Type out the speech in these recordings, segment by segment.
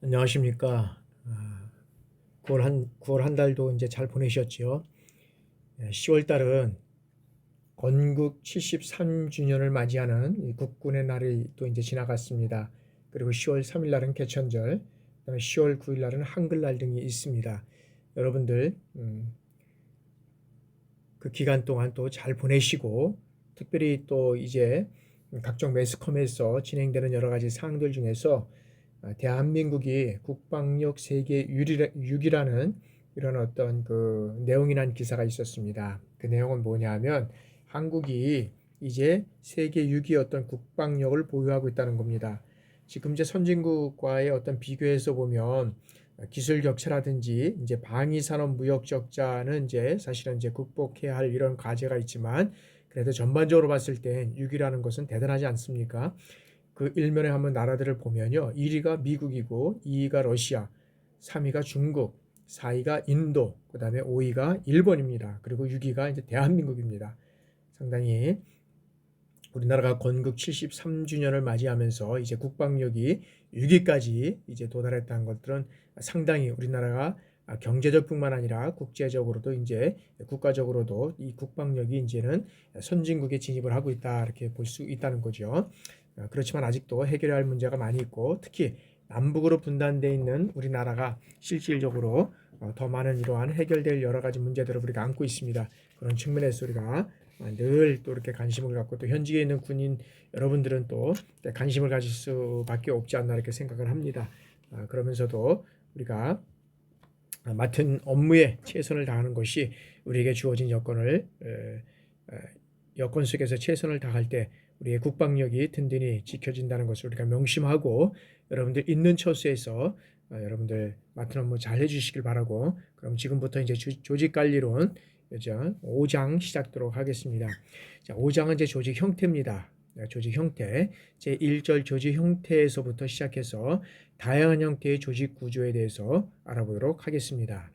안녕하십니까. 9월 한 달도 이제 잘 보내셨죠? 10월 달은 건국 73주년을 맞이하는 이 국군의 날이 또 이제 지나갔습니다. 그리고 10월 3일 날은 개천절, 그다음에 10월 9일 날은 한글날 등이 있습니다. 여러분들 그 기간 동안 또 잘 보내시고, 특별히 또 이제 각종 매스컴에서 진행되는 여러 가지 사항들 중에서 대한민국이 국방력 세계 6위라는 이런 어떤 그 내용이란 기사가 있었습니다. 그 내용은 뭐냐면 한국이 이제 세계 6위 어떤 국방력을 보유하고 있다는 겁니다. 지금 이제 선진국과의 어떤 비교해서 보면 기술 격차라든지 이제 방위 산업 무역 적자는 이제 사실은 이제 극복해야 할 이런 과제가 있지만, 그래도 전반적으로 봤을 땐 6위라는 것은 대단하지 않습니까? 그 일면에 한번 나라들을 보면요. 1위가 미국이고 2위가 러시아, 3위가 중국, 4위가 인도, 그다음에 5위가 일본입니다. 그리고 6위가 이제 대한민국입니다. 상당히 우리나라가 건국 73주년을 맞이하면서 이제 국방력이 6위까지 이제 도달했다는 것들은 상당히 우리나라가 경제적뿐만 아니라 국제적으로도 이제 국가적으로도 이 국방력이 이제는 선진국에 진입을 하고 있다, 이렇게 볼 수 있다는 거죠. 그렇지만 아직도 해결해야 할 문제가 많이 있고, 특히 남북으로 분단되어 있는 우리나라가 실질적으로 더 많은 이러한 해결될 여러 가지 문제들을 우리가 안고 있습니다. 그런 측면에서 우리가 늘 또 이렇게 관심을 갖고, 또 현직에 있는 군인 여러분들은 또 관심을 가질 수밖에 없지 않나 이렇게 생각을 합니다. 그러면서도 우리가 맡은 업무에 최선을 다하는 것이 우리에게 주어진 여건 속에서 최선을 다할 때 우리의 국방력이 든든히 지켜진다는 것을 우리가 명심하고, 여러분들 있는 처소에서 여러분들 맡은 업무 잘 해주시길 바라고, 그럼 지금부터 이제 조직관리론 5장 시작하도록 하겠습니다. 자, 5장은 이제 조직 형태입니다. 조직 형태, 제1절 조직 형태에서부터 시작해서 다양한 형태의 조직 구조에 대해서 알아보도록 하겠습니다.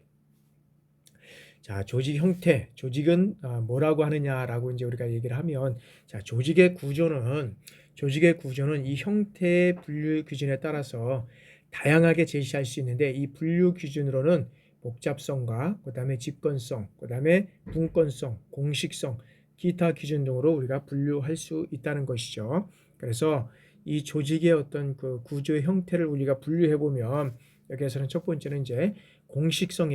자, 조직 형태, 조직은 뭐라고 하느냐라고 이제 우리가 얘기를 하면, 자, 조직의 구조는 이 형태의 분류 기준에 따라서 다양하게 제시할 수 있는데, 이 분류 기준으로는 복잡성과 그다음에 집권성, 그다음에 분권성, 공식성, 기타 기준 등으로 우리가 분류할 수 있다는 것이죠. 그래서 이 조직의 어떤 그 구조의 형태를 우리가 분류해 보면, 여기에서는 첫 번째는 이제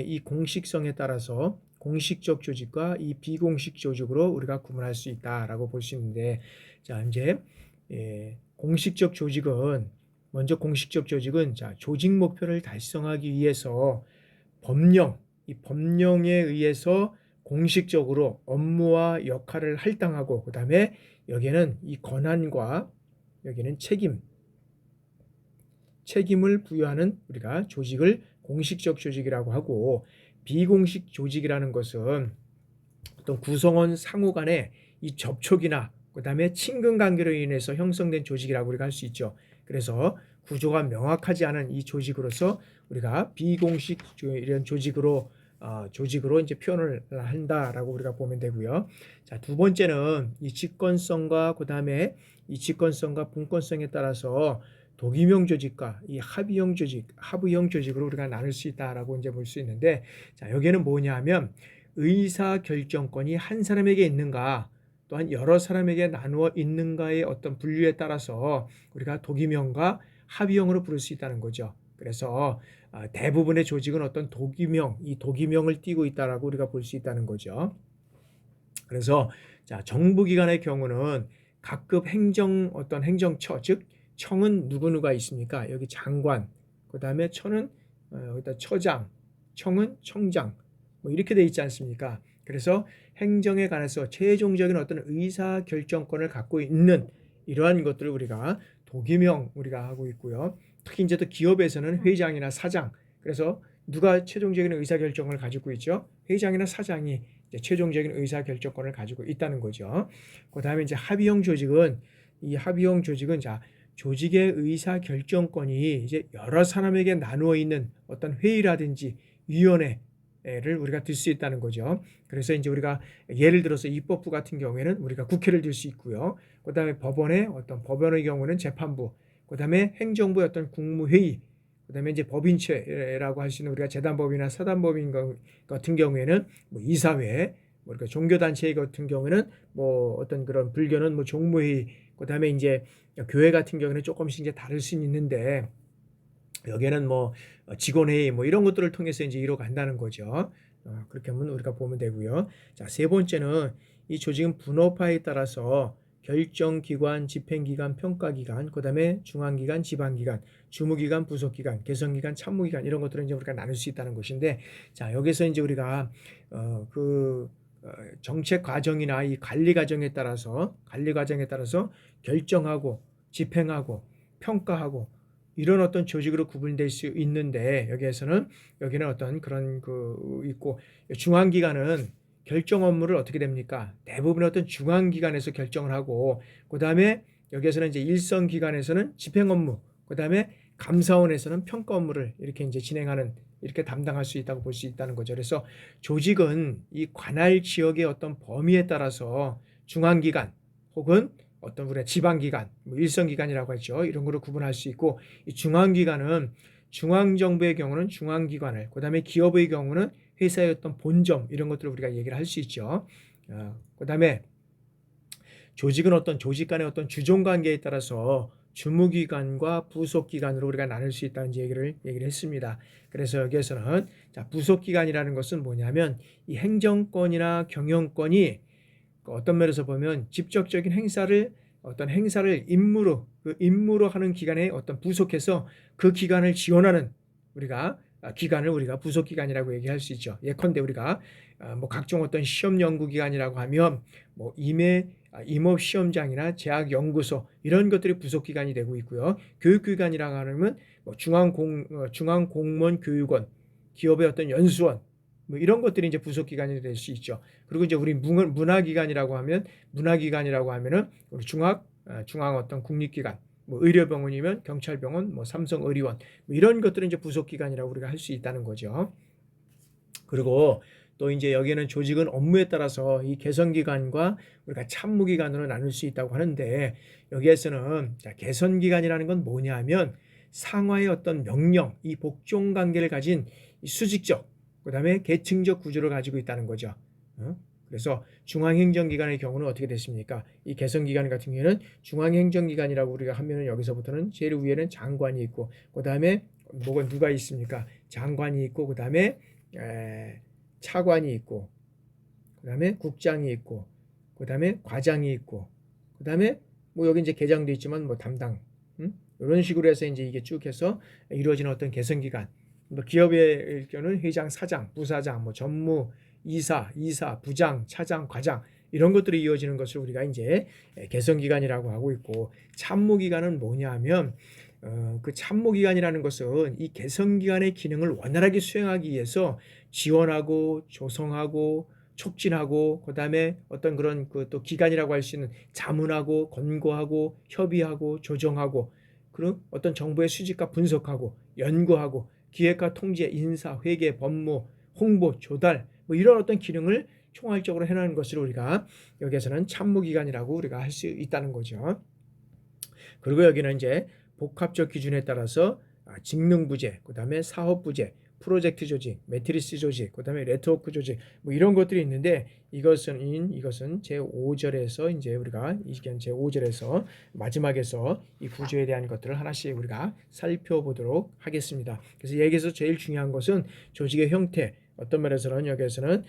이 공식성에 따라서 공식적 조직과 이 비공식 조직으로 우리가 구분할 수 있다라고 볼 수 있는데, 자, 이제 공식적 조직은 자, 조직 목표를 달성하기 위해서 이 법령에 의해서 공식적으로 업무와 역할을 할당하고, 그다음에 여기에는 이 권한과 여기는 책임을 부여하는 우리가 조직을 공식적 조직이라고 하고, 비공식 조직이라는 것은 어떤 구성원 상호 간의 이 접촉이나 그다음에 친근 관계로 인해서 형성된 조직이라고 우리가 할 수 있죠. 그래서 구조가 명확하지 않은 이 조직으로서 우리가 비공식 이런 조직으로 이제 표현을 한다라고 우리가 보면 되고요. 자, 두 번째는 이 직권성과 그다음에 이 직권성과 분권성에 따라서 독임형 조직과 이 하부형 조직으로 우리가 나눌 수 있다라고 이제 볼 수 있는데, 자, 여기는 뭐냐면 의사 결정권이 한 사람에게 있는가, 또한 여러 사람에게 나누어 있는가의 어떤 분류에 따라서 우리가 독임형과 합의형으로 부를 수 있다는 거죠. 그래서 대부분의 조직은 어떤 이 독임형을 띠고 있다라고 우리가 볼 수 있다는 거죠. 그래서 자, 정부기관의 경우는 각급 행정처, 즉 청은 누구누가 있습니까? 여기 장관, 그 다음에 처는 여기다 처장, 청은 청장, 뭐 이렇게 돼 있지 않습니까? 그래서 행정에 관해서 최종적인 어떤 의사 결정권을 갖고 있는 이러한 것들을 우리가 독임형 우리가 하고 있고요. 특히 이제 또 기업에서는 회장이나 사장, 그래서 누가 최종적인 의사 결정을 가지고 있죠? 회장이나 사장이 최종적인 의사 결정권을 가지고 있다는 거죠. 그다음에 이제 합의형 조직은 자, 조직의 의사 결정권이 이제 여러 사람에게 나누어 있는 어떤 회의라든지 위원회를 우리가 들 수 있다는 거죠. 그래서 이제 우리가 예를 들어서 입법부 같은 경우에는 우리가 국회를 들 수 있고요. 그다음에 법원의 경우는 재판부, 그다음에 행정부의 어떤 국무회의, 그다음에 이제 법인체라고 할 수 있는 우리가 재단법인이나 사단법인 같은 경우에는 뭐 이사회, 뭐 그러니까 종교단체 같은 경우에는 뭐 어떤 그런 불교는 뭐 종무회의, 그다음에 이제 교회 같은 경우는 조금씩 이제 다를 수는 있는데 여기에는 뭐 직원회의 뭐 이런 것들을 통해서 이제 이뤄간다는 거죠. 그렇게 하면 우리가 보면 되고요. 자, 세 번째는 이 조직은 분업화에 따라서 결정기관, 집행기관, 평가기관, 그다음에 중앙기관, 지방기관, 주무기관, 부속기관, 개선기관, 참모기관 이런 것들을 이제 우리가 나눌 수 있다는 것인데, 자 여기서 이제 우리가 정책 과정이나 이 관리 과정에 따라서 결정하고 집행하고 평가하고 이런 어떤 조직으로 구분될 수 있는데 여기는 어떤 그런 있고, 중앙기관은 결정 업무를 어떻게 됩니까? 대부분 어떤 중앙기관에서 결정을 하고, 그 다음에 여기에서는 이제 일선 기관에서는 집행 업무, 그 다음에 감사원에서는 평가 업무를 이렇게 이제 이렇게 담당할 수 있다고 볼 수 있다는 거죠. 그래서 조직은 이 관할 지역의 어떤 범위에 따라서 중앙기관 혹은 어떤 우리가 지방기관, 뭐 일선기관이라고 했죠. 이런 거를 구분할 수 있고, 이 중앙기관은 중앙정부의 경우는 중앙기관을, 그 다음에 기업의 경우는 회사의 어떤 본점 이런 것들을 우리가 얘기를 할 수 있죠. 그 다음에 조직은 어떤 조직 간의 어떤 주종관계에 따라서 주무기관과 부속기관으로 우리가 나눌 수 있다는 얘기를 했습니다. 그래서 여기에서는 자, 부속기관이라는 것은 뭐냐면 이 행정권이나 경영권이 어떤 면에서 보면 직접적인 어떤 행사를 임무로 하는 기관에 어떤 부속해서 그 기관을 지원하는 기관을 우리가 부속기관이라고 얘기할 수 있죠. 예컨대 우리가 뭐 각종 어떤 시험 연구기관이라고 하면 뭐 임업 시험장이나 재학 연구소 이런 것들이 부속기관이 되고 있고요. 교육기관이라고 하면 뭐 중앙공무원 교육원, 기업의 어떤 연수원 뭐 이런 것들이 이제 부속기관이 될 수 있죠. 그리고 이제 우리 문화기관이라고 하면은 우리 중앙 어떤 국립기관, 뭐 의료병원이면 경찰병원, 뭐 삼성의료원 뭐 이런 것들은 이제 부속기관이라고 우리가 할 수 있다는 거죠. 그리고 또 이제 여기는 조직은 업무에 따라서 이 개선기관과 우리가 참모기관으로 나눌 수 있다고 하는데, 여기에서는 개선기관이라는 건 뭐냐면 상하의 어떤 명령, 이 복종 관계를 가진 이 수직적, 그 다음에 계층적 구조를 가지고 있다는 거죠. 그래서 중앙행정기관의 경우는 어떻게 됐습니까? 이 개선기관 같은 경우에는 중앙행정기관이라고 우리가 하면은 여기서부터는 제일 위에는 장관이 있고, 그 다음에 누가 있습니까? 장관이 있고, 그 다음에 차관이 있고, 그 다음에 국장이 있고, 그 다음에 과장이 있고, 그 다음에 뭐 여기 이제 계장도 있지만 뭐 담당, 이런 식으로 해서 이제 이게 쭉 해서 이루어지는 어떤 개선기관. 뭐 기업의 경우는 회장, 사장, 부사장, 뭐 전무, 이사, 부장, 차장, 과장 이런 것들이 이어지는 것을 우리가 이제 개선기관이라고 하고 있고, 참모기관은 뭐냐면 그 참모기관이라는 것은 이 개선기관의 기능을 원활하게 수행하기 위해서 지원하고 조성하고 촉진하고, 그 다음에 어떤 그런 또 기관이라고 할 수 있는 자문하고 권고하고 협의하고 조정하고, 그리고 어떤 정보의 수집과 분석하고 연구하고 기획과 통제, 인사, 회계, 법무, 홍보, 조달 뭐 이런 어떤 기능을 총괄적으로 해나가는 것을 우리가 여기에서는 참모기관이라고 우리가 할 수 있다는 거죠. 그리고 여기는 이제 복합적 기준에 따라서 직능부재, 그 다음에 사업부재, 프로젝트 조직, 매트리스 조직, 그 다음에 네트워크 조직 뭐 이런 것들이 있는데, 이것은 제5절에서 이제 우리가 제5절에서 마지막에서 이 구조에 대한 것들을 하나씩 우리가 살펴보도록 하겠습니다. 그래서 여기서 제일 중요한 것은 조직의 형태, 어떤 면에서는 여기에서는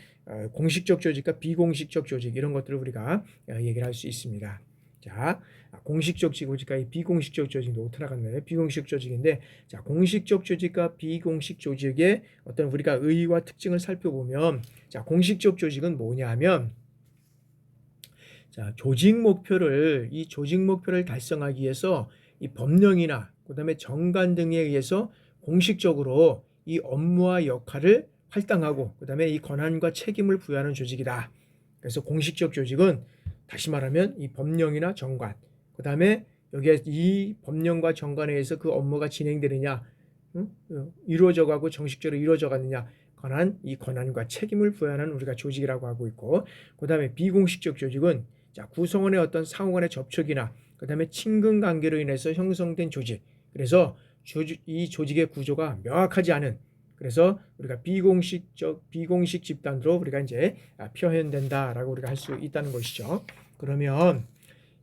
공식적 조직과 비공식적 조직 이런 것들을 우리가 얘기를 할 수 있습니다. 자, 공식적 조직과 비공식적 조직도 들어갔네요. 비공식 조직인데, 자, 공식적 조직과 비공식 조직의 어떤 우리가 의의와 특징을 살펴보면, 자, 공식적 조직은 뭐냐면, 자, 조직 목표를 달성하기 위해서 이 법령이나 그다음에 정관 등에 의해서 공식적으로 이 업무와 역할을 할당하고, 그다음에 이 권한과 책임을 부여하는 조직이다. 그래서 공식적 조직은 다시 말하면 이 법령이나 정관, 그 다음에 여기에 이 법령과 정관에 의해서 그 업무가 진행되느냐, 이루어져가고 정식적으로 이루어져가느냐, 이 권한과 책임을 부여하는 우리가 조직이라고 하고 있고, 그 다음에 비공식적 조직은 자, 구성원의 어떤 상호간의 접촉이나 그 다음에 친근 관계로 인해서 형성된 조직, 그래서 이 조직의 구조가 명확하지 않은, 그래서 우리가 비공식 집단으로 우리가 이제 표현된다라고 우리가 할 수 있다는 것이죠. 그러면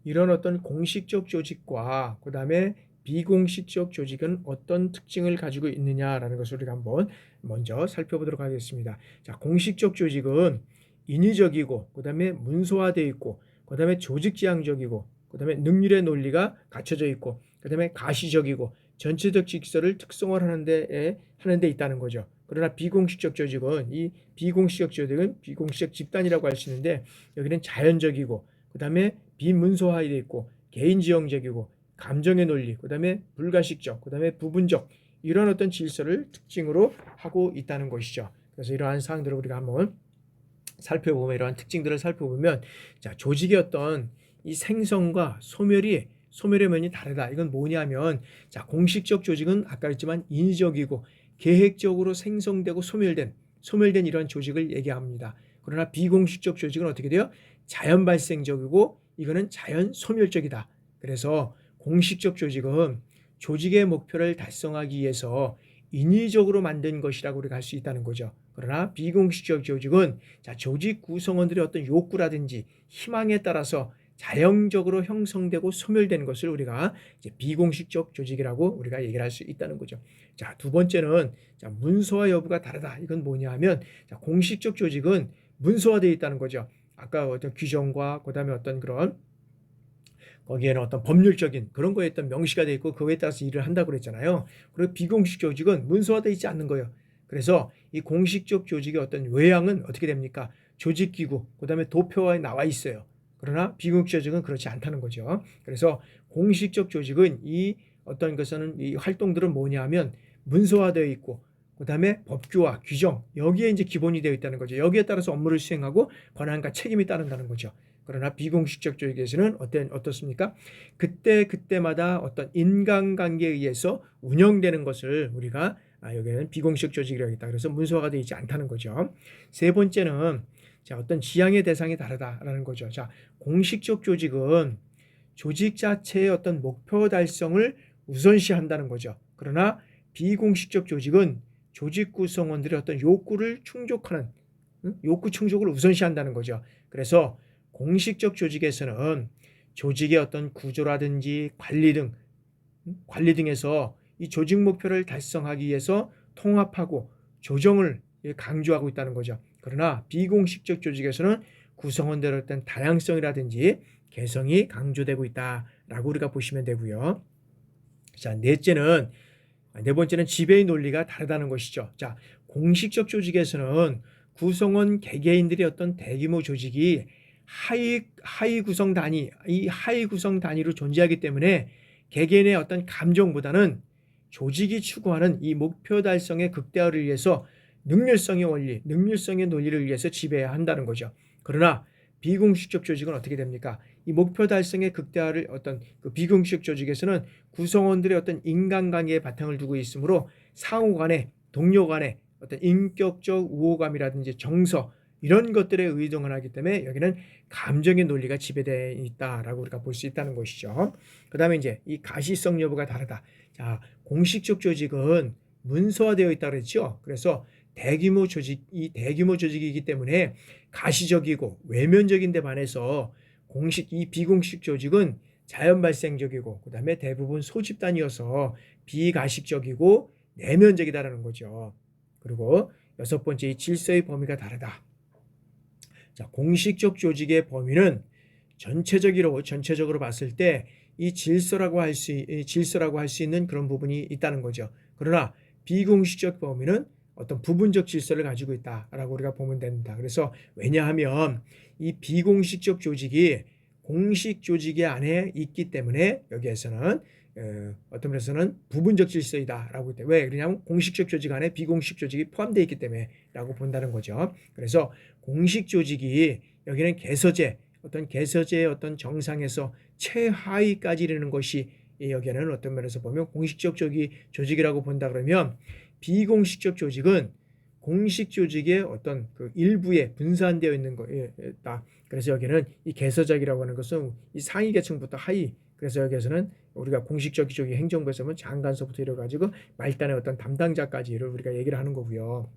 이런 어떤 공식적 조직과 그다음에 비공식적 조직은 어떤 특징을 가지고 있느냐라는 것을 우리가 한번 먼저 살펴보도록 하겠습니다. 자, 공식적 조직은 인위적이고 그다음에 문서화되어 있고 그다음에 조직지향적이고 그다음에 능률의 논리가 갖춰져 있고 그다음에 가시적이고 전체적 질서를 특성화하는 데 있다는 거죠. 그러나 비공식적 조직은 비공식적 집단이라고 할 수 있는데 여기는 자연적이고 그다음에 비문서화되어 있고 개인지형적이고 감정의 논리, 그다음에 불가식적, 그다음에 부분적 이런 어떤 질서를 특징으로 하고 있다는 것이죠. 그래서 이러한 사항들을 우리가 한번 살펴보면 이러한 특징들을 살펴보면 자, 조직의 어떤 이 생성과 소멸의 면이 다르다. 이건 뭐냐면 자, 공식적 조직은 아까 했지만 인위적이고 계획적으로 생성되고 소멸된 이러한 조직을 얘기합니다. 그러나 비공식적 조직은 어떻게 돼요? 자연 발생적이고 이거는 자연 소멸적이다. 그래서 공식적 조직은 조직의 목표를 달성하기 위해서 인위적으로 만든 것이라고 우리가 할 수 있다는 거죠. 그러나 비공식적 조직은 자, 조직 구성원들의 어떤 욕구라든지 희망에 따라서 자연적으로 형성되고 소멸되는 것을 우리가 이제 비공식적 조직이라고 우리가 얘기를 할 수 있다는 거죠. 자, 두 번째는 자, 문서화 여부가 다르다. 이건 뭐냐 하면 자, 공식적 조직은 문서화되어 있다는 거죠. 아까 어떤 규정과 그다음에 어떤 그런 거기에는 어떤 법률적인 그런 거에 어떤 명시가 되어 있고 그거에 따라서 일을 한다고 그랬잖아요. 그리고 비공식 조직은 문서화되어 있지 않는 거예요. 그래서 이 공식적 조직의 어떤 외양은 어떻게 됩니까? 조직기구, 그다음에 도표화에 나와 있어요. 그러나 비공식 조직은 그렇지 않다는 거죠. 그래서 공식적 조직은 이 어떤 것은 이 활동들은 뭐냐면 문서화되어 있고 그다음에 법규와 규정 여기에 이제 기본이 되어 있다는 거죠. 여기에 따라서 업무를 수행하고 권한과 책임이 따른다는 거죠. 그러나 비공식적 조직에서는 어떻습니까? 그때마다 어떤 인간관계에 의해서 운영되는 것을 우리가 여기는 비공식 조직이라고 했다. 그래서 문서화가 되어 있지 않다는 거죠. 세 번째는 자, 어떤 지향의 대상이 다르다라는 거죠. 자, 공식적 조직은 조직 자체의 어떤 목표 달성을 우선시한다는 거죠. 그러나 비공식적 조직은 조직 구성원들의 어떤 욕구 충족을 우선시한다는 거죠. 그래서 공식적 조직에서는 조직의 어떤 구조라든지 관리 등에서 이 조직 목표를 달성하기 위해서 통합하고 조정을 강조하고 있다는 거죠. 그러나 비공식적 조직에서는 구성원들의 어떤 다양성이라든지 개성이 강조되고 있다라고 우리가 보시면 되고요. 자, 네 번째는 지배의 논리가 다르다는 것이죠. 자, 공식적 조직에서는 구성원 개개인들의 어떤 대규모 조직이 하위 구성 단위로 존재하기 때문에 개개인의 어떤 감정보다는 조직이 추구하는 이 목표 달성의 극대화를 위해서 능률성의 논리를 위해서 지배해야 한다는 거죠. 그러나 비공식적 조직은 어떻게 됩니까? 이 목표 달성의 극대화를 어떤 그 비공식 조직에서는 구성원들의 어떤 인간관계에 바탕을 두고 있으므로 상호 간에 동료 간에 어떤 인격적 우호감이라든지 정서 이런 것들에 의존을 하기 때문에 여기는 감정의 논리가 지배되어 있다라고 우리가 볼 수 있다는 것이죠. 그다음에 이제 이 가시성 여부가 다르다. 자, 공식적 조직은 문서화되어 있다고 그랬죠. 그래서 대규모 조직이기 때문에 가시적이고 외면적인 데 반해서 이 비공식 조직은 자연 발생적이고 그다음에 대부분 소집단이어서 비가식적이고 내면적이다라는 거죠. 그리고 여섯 번째, 이 질서의 범위가 다르다. 자, 공식적 조직의 범위는 전체적으로 봤을 때 이 질서라고 할 수 있는 그런 부분이 있다는 거죠. 그러나 비공식적 범위는 어떤 부분적 질서를 가지고 있다라고 우리가 보면 됩니다. 그래서 왜냐하면 이 비공식적 조직이 공식 조직의 안에 있기 때문에 여기에서는 어떤 면에서는 부분적 질서이다라고 때 왜 그러냐면 공식적 조직 안에 비공식 조직이 포함되어 있기 때문에라고 본다는 거죠. 그래서 공식 조직이 여기는 개서제의 어떤 정상에서 최하위까지 이르는 것이 여기에는 어떤 면에서 보면 공식적 조직이라고 본다 그러면 비공식적 조직은 공식 조직의 어떤 그 일부에 분산되어 있는 거다. 그래서 여기는 이 개서적이라고 하는 것은 이 상위 계층부터 하위. 그래서 여기에서는 우리가 공식적 조직 행정부에서 보면 장관서부터 이래 가지고 말단의 어떤 담당자까지를 우리가 얘기를 하는 거고요.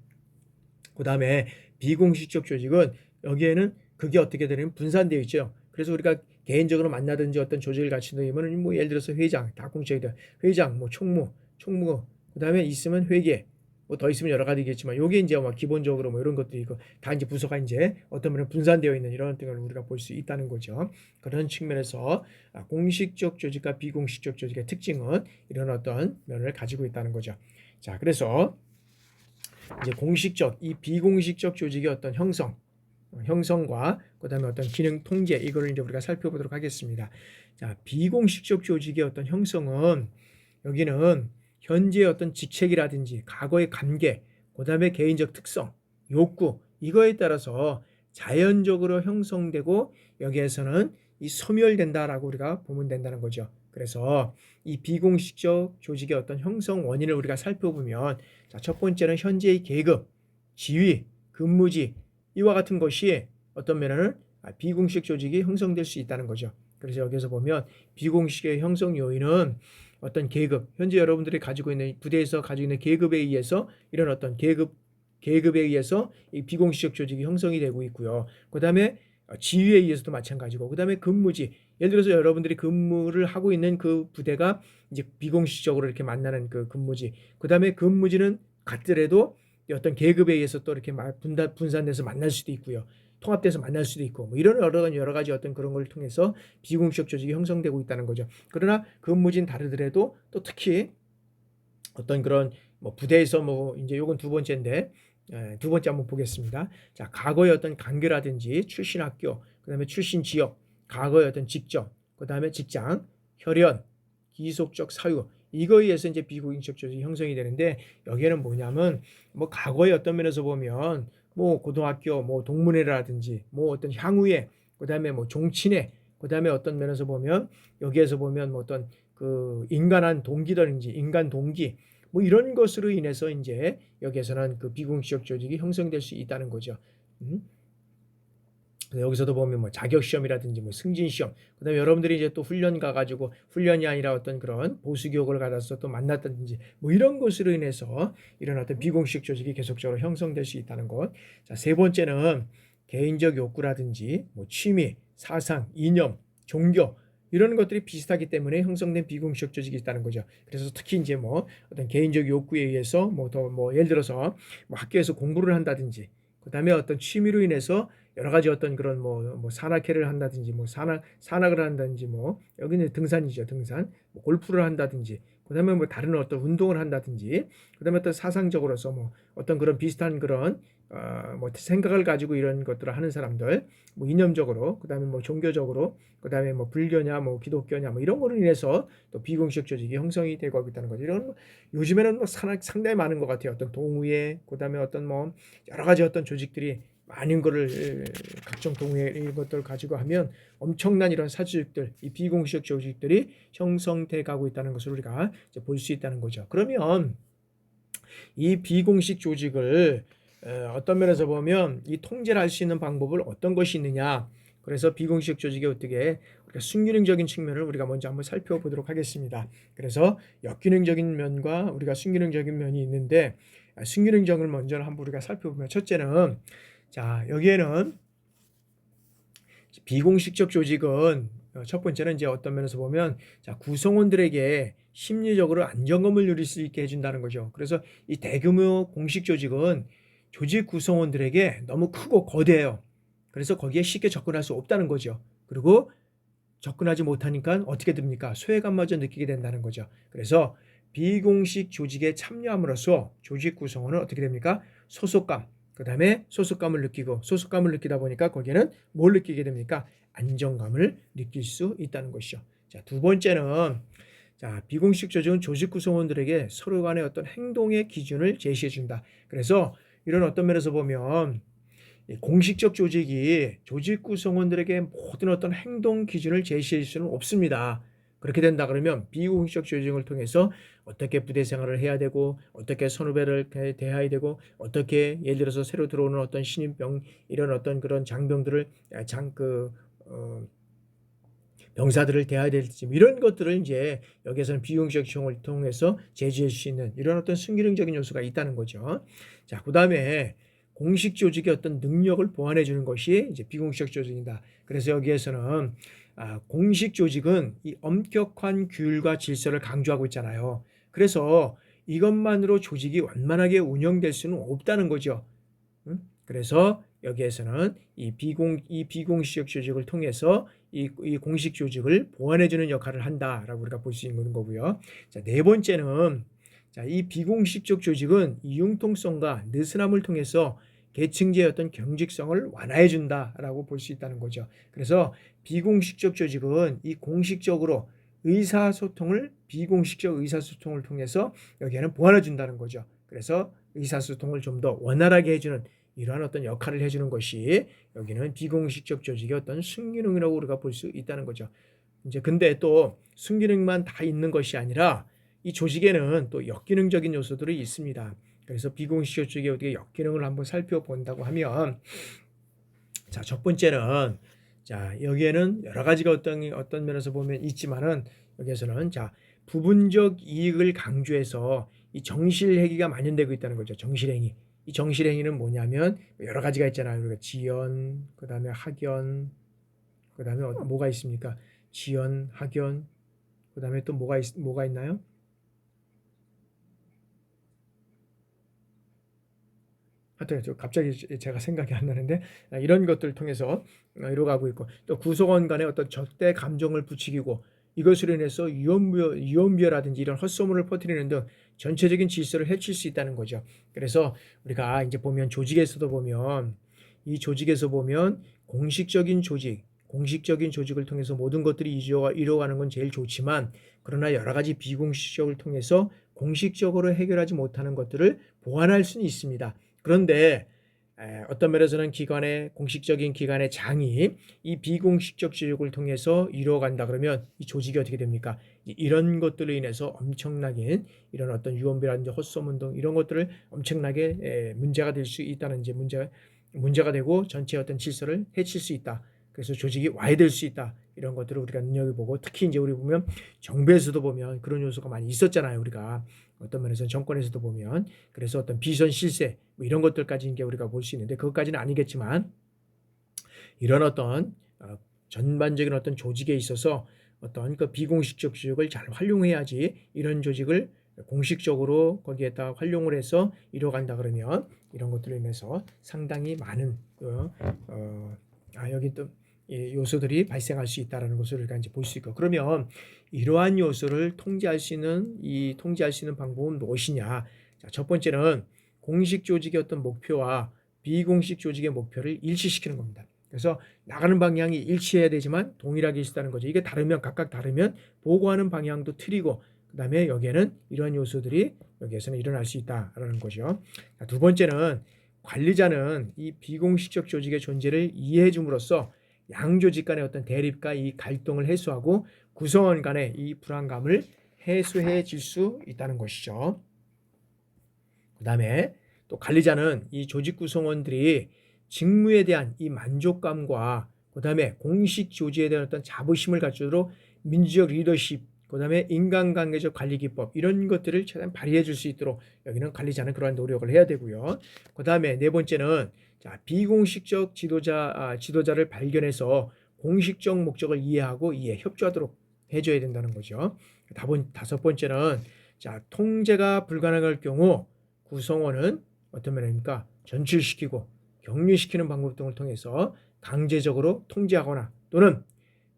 그다음에 비공식적 조직은 여기에는 그게 어떻게 되냐면 분산되어 있죠. 그래서 우리가 개인적으로 만나든지 어떤 조직을 같이 넣으면 뭐 예를 들어서 회장, 다 공식이다. 회장, 뭐 총무, 그다음에 있으면 회계, 뭐 더 있으면 여러 가지겠지만 요게 이제 뭐 기본적으로 뭐 이런 것들이 있고 다 이제 부서가 이제 어떤 면은 분산되어 있는 이런 것들을 우리가 볼 수 있다는 거죠. 그런 측면에서 공식적 조직과 비공식적 조직의 특징은 이런 어떤 면을 가지고 있다는 거죠. 자, 그래서 이제 공식적, 이 비공식적 조직의 어떤 형성과 그다음에 어떤 기능 통제 이거를 이제 우리가 살펴보도록 하겠습니다. 자, 비공식적 조직의 어떤 형성은 여기는 현재의 어떤 직책이라든지 과거의 관계, 그다음에 개인적 특성, 욕구 이거에 따라서 자연적으로 형성되고 여기에서는 이 소멸된다라고 우리가 보면 된다는 거죠. 그래서 이 비공식적 조직의 어떤 형성 원인을 우리가 살펴보면 자, 첫 번째는 현재의 계급, 지위, 근무지 이와 같은 것이 어떤 면에는 비공식 조직이 형성될 수 있다는 거죠. 그래서 여기서 보면 비공식의 형성 요인은 어떤 계급, 현재 여러분들이 가지고 있는 부대에서 가지고 있는 계급에 의해서 이런 어떤 계급에 의해서 이 비공식적 조직이 형성이 되고 있고요. 그다음에 지위에 의해서도 마찬가지고, 그다음에 근무지, 예를 들어서 여러분들이 근무를 하고 있는 그 부대가 이제 비공식적으로 이렇게 만나는 그 근무지, 그다음에 근무지는 같더라도 어떤 계급에 의해서 또 이렇게 분산돼서 만날 수도 있고요. 통합돼서 만날 수도 있고 뭐 이런 여러 가지 어떤 그런 걸 통해서 비공식 조직이 형성되고 있다는 거죠. 그러나 근무진 다르더라도 또 특히 어떤 그런 뭐 부대에서 뭐 이제 요건 두 번째인데 두 번째 한번 보겠습니다. 자, 과거의 어떤 관계라든지 출신 학교, 그다음에 출신 지역, 과거의 어떤 직접, 그다음에 직장, 혈연, 기속적 사유 이거에 의해서 이제 비공식 조직이 형성이 되는데 여기에는 뭐냐면 뭐 과거의 어떤 면에서 보면 뭐 고등학교 뭐 동문회라든지 뭐 어떤 향후회, 그다음에 뭐 종친회, 그다음에 어떤 면에서 보면 여기에서 보면 뭐 어떤 그 인간한 동기든지 인간 동기 뭐 이런 것으로 인해서 이제 여기에서는 그 비공식적 조직이 형성될 수 있다는 거죠. 여기서도 보면 뭐 자격 시험이라든지 뭐 승진 시험, 그다음에 여러분들이 이제 또 훈련 가가지고 훈련이 아니라 어떤 그런 보수 교육을 받아서 또 만났다든지 뭐 이런 것으로 인해서 이런 어떤 비공식 조직이 계속적으로 형성될 수 있다는 것. 자, 세 번째는 개인적 욕구라든지 뭐 취미, 사상, 이념, 종교 이런 것들이 비슷하기 때문에 형성된 비공식 조직이 있다는 거죠. 그래서 특히 이제 뭐 어떤 개인적 욕구에 의해서 뭐 더 뭐 예를 들어서 뭐 학교에서 공부를 한다든지, 그다음에 어떤 취미로 인해서 여러 가지 어떤 그런 뭐 산악회를 한다든지 뭐 산악을 한다든지 뭐 여기는 등산이죠, 등산. 뭐 골프를 한다든지, 그다음에 뭐 다른 어떤 운동을 한다든지, 그다음에 어떤 사상적으로서 뭐 어떤 그런 비슷한 그런 뭐 생각을 가지고 이런 것들을 하는 사람들, 뭐 이념적으로, 그다음에 뭐 종교적으로, 그다음에 뭐 불교냐 뭐 기독교냐 뭐 이런 거로 인해서 또 비공식 조직이 형성이 되고 있다는 거죠. 이런 요즘에는 뭐 상당히 많은 것 같아요. 어떤 동호회, 그다음에 어떤 뭐 여러 가지 어떤 조직들이 많은 거를 각종 동호회 이런 것들을 가지고 하면 엄청난 이런 사조직들, 이 비공식 조직들이 형성돼 가고 있다는 것을 우리가 볼 수 있다는 거죠. 그러면 이 비공식 조직을 어떤 면에서 보면 이 통제를 할 수 있는 방법을 어떤 것이 있느냐. 그래서 비공식 조직이 어떻게 우리가 순기능적인 측면을 우리가 먼저 한번 살펴보도록 하겠습니다. 그래서 역기능적인 면과 우리가 순기능적인 면이 있는데 순기능적을 먼저 한번 우리가 살펴보면 첫째는 자, 여기에는 비공식적 조직은 첫 번째는 이제 어떤 면에서 보면 자, 구성원들에게 심리적으로 안정감을 누릴 수 있게 해준다는 거죠. 그래서 이 대규모 공식 조직은 조직 구성원들에게 너무 크고 거대해요. 그래서 거기에 쉽게 접근할 수 없다는 거죠. 그리고 접근하지 못하니까 어떻게 됩니까? 소외감마저 느끼게 된다는 거죠. 그래서 비공식 조직에 참여함으로써 조직 구성원은 어떻게 됩니까? 소속감, 그 다음에 소속감을 느끼고, 소속감을 느끼다 보니까 거기에는 뭘 느끼게 됩니까? 안정감을 느낄 수 있다는 것이죠. 자, 두 번째는 자, 비공식 조직은 조직 구성원들에게 서로 간의 어떤 행동의 기준을 제시해 준다. 그래서 이런 어떤 면에서 보면 공식적 조직이 조직 구성원들에게 모든 어떤 행동 기준을 제시할 수는 없습니다. 그렇게 된다 그러면 비공식적 조직을 통해서 어떻게 부대 생활을 해야 되고, 어떻게 선후배를 대해야 되고, 어떻게 예를 들어서 새로 들어오는 어떤 신입병 이런 어떤 그런 장병들을 병사들을 대해야 될지 이런 것들을 이제 여기에서는 비공식적 조직을 통해서 제시할 수 있는 이런 어떤 순기능적인 요소가 있다는 거죠. 자, 그다음에 공식 조직의 어떤 능력을 보완해 주는 것이 이제 비공식적 조직이다. 그래서 여기에서는 공식 조직은 이 엄격한 규율과 질서를 강조하고 있잖아요. 그래서 이것만으로 조직이 완만하게 운영될 수는 없다는 거죠. 그래서 여기에서는 이 비공식적 조직을 통해서 이 공식 조직을 보완해주는 역할을 한다라고 우리가 볼 수 있는 거고요. 자, 네 번째는 이 비공식적 조직은 이 융통성과 느슨함을 통해서 계층제의 어떤 경직성을 완화해 준다라고 볼 수 있다는 거죠. 그래서 비공식적 조직은 이 공식적으로 의사소통을 비공식적 의사소통을 통해서 여기에는 보완해 준다는 거죠. 그래서 의사소통을 좀 더 원활하게 해주는 이러한 어떤 역할을 해주는 것이 여기는 비공식적 조직의 어떤 순기능이라고 우리가 볼 수 있다는 거죠. 이제 근데 또 순기능만 다 있는 것이 아니라 이 조직에는 또 역기능적인 요소들이 있습니다. 그래서 비공식적 조직의 어떻게 역기능을 한번 살펴본다고 하면, 자, 첫 번째는 자, 여기에는 여러 가지가 어떤 면에서 보면 있지만은 여기에서는 자, 부분적 이익을 강조해서 이 정실행위가 만연되고 있다는 거죠. 정실행위. 이 정실행위는 뭐냐면 여러 가지가 있잖아요. 우리가 지연, 그다음에 학연, 그다음에 뭐가 있습니까? 지연, 학연, 그다음에 또 뭐가 있나요? 하여튼 갑자기 제가 생각이 안 나는데 이런 것들을 통해서 이루어가고 있고, 또 구성원 간의 어떤 적대 감정을 부추기고 이것으로 인해서 유언비어라든지 이런 헛소문을 퍼뜨리는 등 전체적인 질서를 해칠 수 있다는 거죠. 그래서 우리가 이제 보면 조직에서도 보면 이 조직에서 보면 공식적인 조직을 통해서 모든 것들이 이루어가는 건 제일 좋지만, 그러나 여러 가지 비공식적을 통해서 공식적으로 해결하지 못하는 것들을 보완할 수는 있습니다. 그런데 어떤 면에서는 공식적인 기관의 장이 이 비공식적 조직을 통해서 이루어간다 그러면 이 조직이 어떻게 됩니까? 이런 것들로 인해서 엄청나게 이런 어떤 유언비라든지 헛소문 등 이런 것들을 엄청나게 문제가 될 수 있다는 문제가 되고 전체 어떤 질서를 해칠 수 있다. 그래서 조직이 와해될 수 있다. 이런 것들을 우리가 눈여겨보고, 특히 이제 우리 보면 정부에서도 보면 그런 요소가 많이 있었잖아요. 우리가 어떤 면에서는 정권에서도 보면, 그래서 어떤 비선 실세 뭐 이런 것들까지 이제 우리가 볼 수 있는데, 그것까지는 아니겠지만 이런 어떤 전반적인 어떤 조직에 있어서 어떤 그 비공식적 조직을 잘 활용해야지 이런 조직을 공식적으로 거기에다 활용을 해서 이뤄간다 그러면 이런 것들로 인해서 상당히 많은 여기 또 요소들이 발생할 수 있다는 것을 우리가 이제 볼 수 있고, 그러면 이러한 요소를 통제할 수 있는 방법은 무엇이냐? 자, 첫 번째는 공식 조직의 어떤 목표와 비공식 조직의 목표를 일치시키는 겁니다. 그래서 나가는 방향이 일치해야 되지만 동일하게 있다는 거죠. 이게 각각 다르면 보고하는 방향도 틀리고, 그다음에 여기에는 이러한 요소들이 여기에서는 일어날 수 있다라는 거죠. 자, 두 번째는 관리자는 이 비공식적 조직의 존재를 이해해 줌으로써 양조직 간의 어떤 대립과 이 갈등을 해소하고 구성원 간의 이 불안감을 해소해 줄 수 있다는 것이죠. 그 다음에 또 관리자는 이 조직 구성원들이 직무에 대한 이 만족감과 그 다음에 공식 조직에 대한 어떤 자부심을 갖추도록 민주적 리더십, 그 다음에 인간관계적 관리 기법 이런 것들을 최대한 발휘해 줄 수 있도록 여기는 관리자는 그러한 노력을 해야 되고요. 그 다음에 네 번째는 비공식적 지도자를 발견해서 공식적 목적을 이해하고 협조하도록 해줘야 된다는 거죠. 다섯 번째는 통제가 불가능할 경우 구성원은 어떤 면입니까? 전출시키고 격리시키는 방법 등을 통해서 강제적으로 통제하거나 또는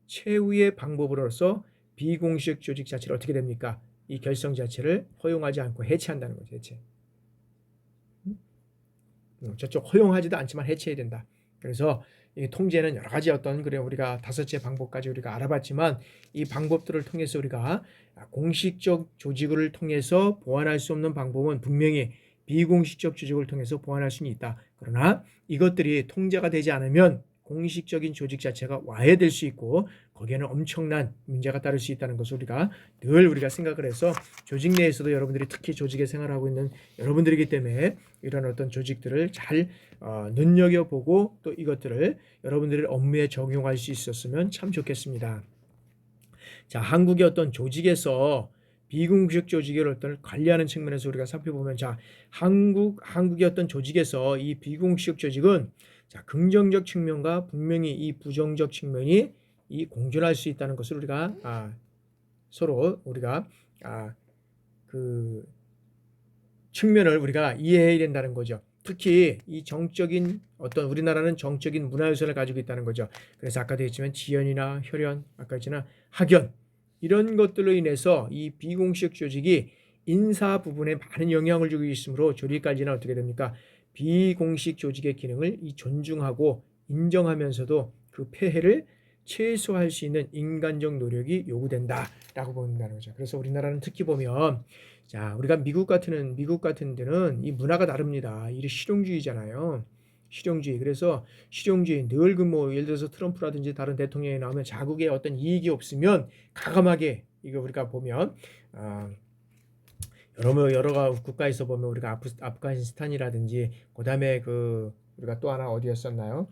최후의 방법으로서 비공식 조직 자체를 어떻게 됩니까? 이 결성 자체를 허용하지 않고 해체한다는 거죠. 해체. 저쪽 허용하지도 않지만 해체해야 된다. 그래서 이 통제는 여러 가지 우리가 다섯째 방법까지 우리가 알아봤지만, 이 방법들을 통해서 우리가 공식적 조직을 통해서 보완할 수 없는 방법은 분명히 비공식적 조직을 통해서 보완할 수는 있다. 그러나 이것들이 통제가 되지 않으면 공식적인 조직 자체가 와해될 수 있고 거기에는 엄청난 문제가 따를 수 있다는 것을 우리가 생각을 해서, 조직 내에서도 여러분들이 특히 조직에 생활하고 있는 여러분들이기 때문에 이런 어떤 조직들을 잘 눈여겨보고 또 이것들을 여러분들의 업무에 적용할 수 있었으면 참 좋겠습니다. 자, 한국의 어떤 조직에서 비공식 조직을 어떤 관리하는 측면에서 우리가 살펴보면, 자, 한국의 어떤 조직에서 이 비공식 조직은 자, 긍정적 측면과 분명히 이 부정적 측면이 이 공존할 수 있다는 것을 우리가 서로 우리가 그 측면을 우리가 이해해야 된다는 거죠. 특히 이 정적인 어떤 우리나라는 정적인 문화유산을 가지고 있다는 거죠. 그래서 아까도 했지만 지연이나 혈연, 아까 했지만 학연 이런 것들로 인해서 이 비공식 조직이 인사 부분에 많은 영향을 주고 있으므로 조직까지는 어떻게 됩니까? 비공식 조직의 기능을 이 존중하고 인정하면서도 그 폐해를 최소화할 수 있는 인간적 노력이 요구된다라고 본다는 거죠. 그래서 우리나라는 특히 보면 자, 우리가 미국 같은 데는 이 문화가 다릅니다. 이 실용주의잖아요. 실용주의. 그래서 실용주의 늘 예를 들어서 트럼프라든지 다른 대통령이 나오면 자국의 어떤 이익이 없으면 가감하게 이거 우리가 보면 여러 국가에서 보면 우리가 아프가니스탄이라든지 그다음에 우리가 또 하나 어디였었나요?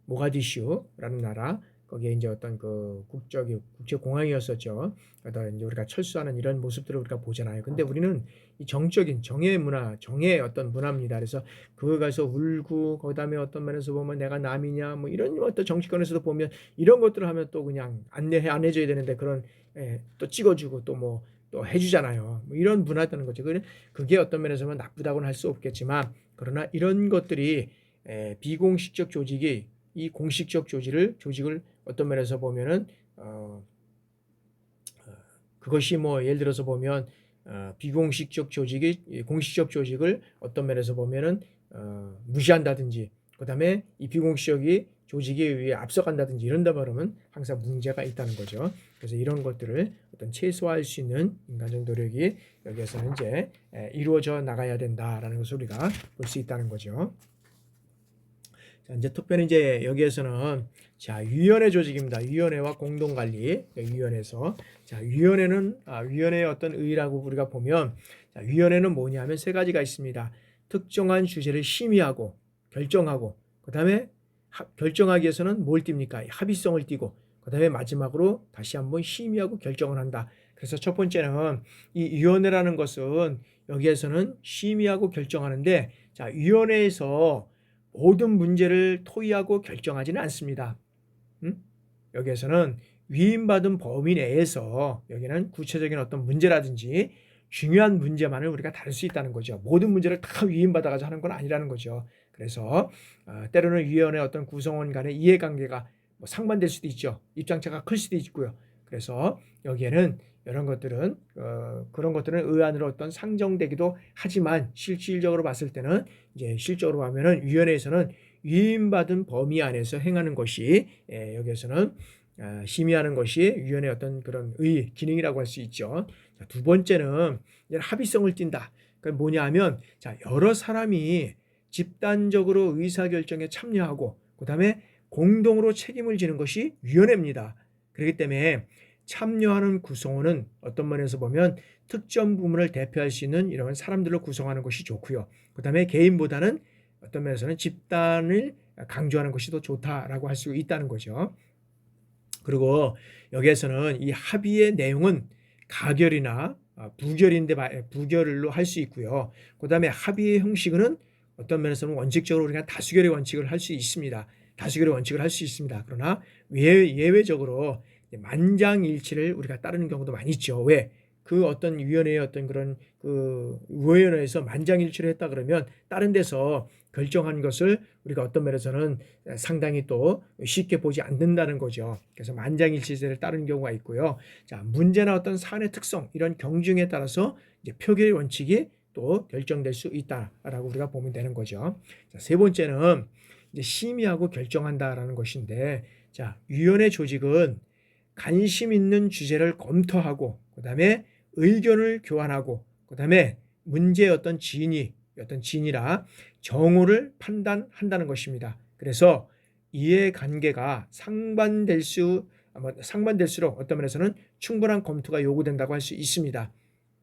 모가디슈라는 나라 거기에 이제 어떤 국제 공항이었었죠. 그러다 이제 우리가 철수하는 이런 모습들을 우리가 보잖아요. 근데 우리는 이 정적인 정의 문화, 정의 어떤 문화입니다. 그래서 그거 가서 울고 그다음에 어떤 면에서 보면 내가 남이냐 뭐 이런 어떤 정치권에서도 보면 이런 것들을 하면 또 그냥 안 해줘야 되는데 그런 또 찍어주고 또 해주잖아요. 뭐 이런 문화라는 거죠. 그게 어떤 면에서는 나쁘다고는 할 수 없겠지만 그러나 이런 것들이 비공식적 조직이 이 공식적 조직을 어떤 면에서 보면은 그것이 예를 들어서 보면 비공식적 조직이 공식적 조직을 어떤 면에서 보면은 무시한다든지 그다음에 이 비공식적이 조직에 의해 앞서간다든지 이런다 말하면 항상 문제가 있다는 거죠. 그래서 이런 것들을 어떤 최소화할 수 있는 인간적 노력이 여기에서는 이제 이루어져 나가야 된다라는 것을 우리가 볼 수 있다는 거죠. 자, 이제 특별히 이제 여기에서는 자, 위원회 조직입니다. 위원회와 공동관리 위원회에서 자, 위원회의 어떤 의의라고 우리가 보면 자, 위원회는 뭐냐면 세 가지가 있습니다. 특정한 주제를 심의하고 결정하고 그다음에 결정하기 위해서는 뭘 띱니까? 합의성을 띠고 그다음에 마지막으로 다시 한번 심의하고 결정을 한다. 그래서 첫 번째는 이 위원회라는 것은 여기에서는 심의하고 결정하는데 자, 위원회에서 모든 문제를 토의하고 결정하지는 않습니다. 여기에서는 위임받은 범위 내에서 여기는 구체적인 어떤 문제라든지 중요한 문제만을 우리가 다룰 수 있다는 거죠. 모든 문제를 다 위임받아가지고 하는 건 아니라는 거죠. 그래서 때로는 위원회 어떤 구성원 간의 이해관계가 상반될 수도 있죠. 입장차가 클 수도 있고요. 그래서 여기에는 이런 것들은 그런 것들은 의안으로 어떤 상정되기도 하지만 실질적으로 봤을 때는 이제 실적으로 보면은 위원회에서는 위임받은 범위 안에서 행하는 것이 여기에서는 심의하는 것이 위원회 어떤 그런 기능이라고 할 수 있죠. 자, 두 번째는 합의성을 띈다. 그러니까 뭐냐하면 자, 여러 사람이 집단적으로 의사결정에 참여하고 그다음에 공동으로 책임을 지는 것이 위원회입니다. 그렇기 때문에 참여하는 구성원은 어떤 면에서 보면 특정 부문을 대표할 수 있는 이런 사람들로 구성하는 것이 좋고요. 그다음에 개인보다는 어떤 면에서는 집단을 강조하는 것이 더 좋다라고 할 수 있다는 거죠. 그리고 여기에서는 이 합의의 내용은 가결이나 부결로 할 수 있고요. 그다음에 합의의 형식은 어떤 면에서는 원칙적으로 우리가 다수결의 원칙을 할 수 있습니다. 다수결의 원칙을 할 수 있습니다. 그러나 예외적으로 만장일치를 우리가 따르는 경우도 많이 있죠. 왜? 그 어떤 위원회의 어떤 그런 위원회에서 만장일치를 했다 그러면 다른 데서 결정한 것을 우리가 어떤 면에서는 상당히 또 쉽게 보지 않는다는 거죠. 그래서 만장일치제를 따르는 경우가 있고요. 자, 문제나 어떤 사안의 특성 이런 경중에 따라서 이제 표결의 원칙이 또 결정될 수 있다라고 우리가 보면 되는 거죠. 자, 세 번째는 이제 심의하고 결정한다라는 것인데, 자, 위원회 조직은 관심 있는 주제를 검토하고 그다음에 의견을 교환하고 그다음에 문제의 어떤 진이라 정오를 판단한다는 것입니다. 그래서 이해관계가 상반될수록 어떤 면에서는 충분한 검토가 요구된다고 할 수 있습니다.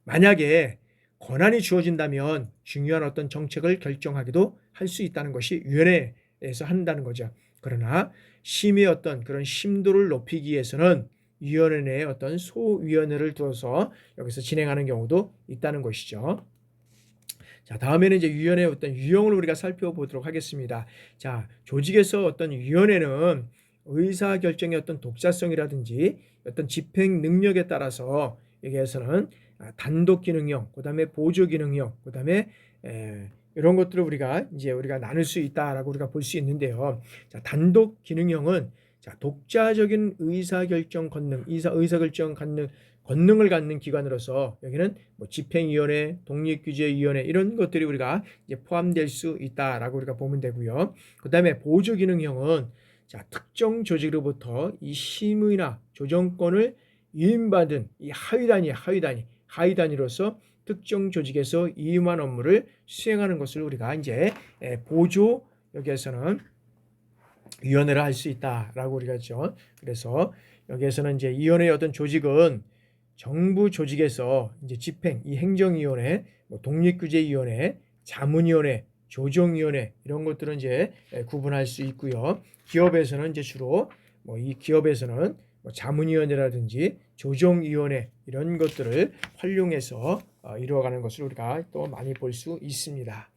만약에 권한이 주어진다면 중요한 어떤 정책을 결정하기도 할 수 있다는 것이 위원회에서 한다는 거죠. 그러나 심의 어떤 그런 심도를 높이기 위해서는 위원회 내에 어떤 소위원회를 두어서 여기서 진행하는 경우도 있다는 것이죠. 자, 다음에는 이제 위원회의 어떤 유형을 우리가 살펴보도록 하겠습니다. 자, 조직에서 어떤 위원회는 의사 결정의 어떤 독자성이라든지 어떤 집행 능력에 따라서 여기에서는 단독 기능형, 그다음에 보조 기능형, 그다음에 이런 것들을 우리가 나눌 수 있다라고 우리가 볼 수 있는데요. 자, 단독 기능형은 자, 독자적인 의사결정 권능을 갖는 기관으로서 여기는 뭐 집행위원회, 독립규제위원회 이런 것들이 우리가 이제 포함될 수 있다라고 우리가 보면 되고요. 그 다음에 보조 기능형은 자, 특정 조직으로부터 이 심의나 조정권을 위임받은 이 하위 단위로서 특정 조직에서 위임한 업무를 수행하는 것을 우리가 이제 보조 여기에서는 위원회를 할 수 있다라고 우리가 했죠. 그래서 여기에서는 이제 위원회의 어떤 조직은 정부 조직에서 이제 집행, 이 행정위원회, 뭐 독립규제위원회, 자문위원회, 조정위원회 이런 것들은 이제 구분할 수 있고요. 기업에서는 이제 주로 뭐 이 기업에서는 뭐 자문위원회라든지 조정위원회 이런 것들을 활용해서 이루어가는 것을 우리가 또 많이 볼 수 있습니다.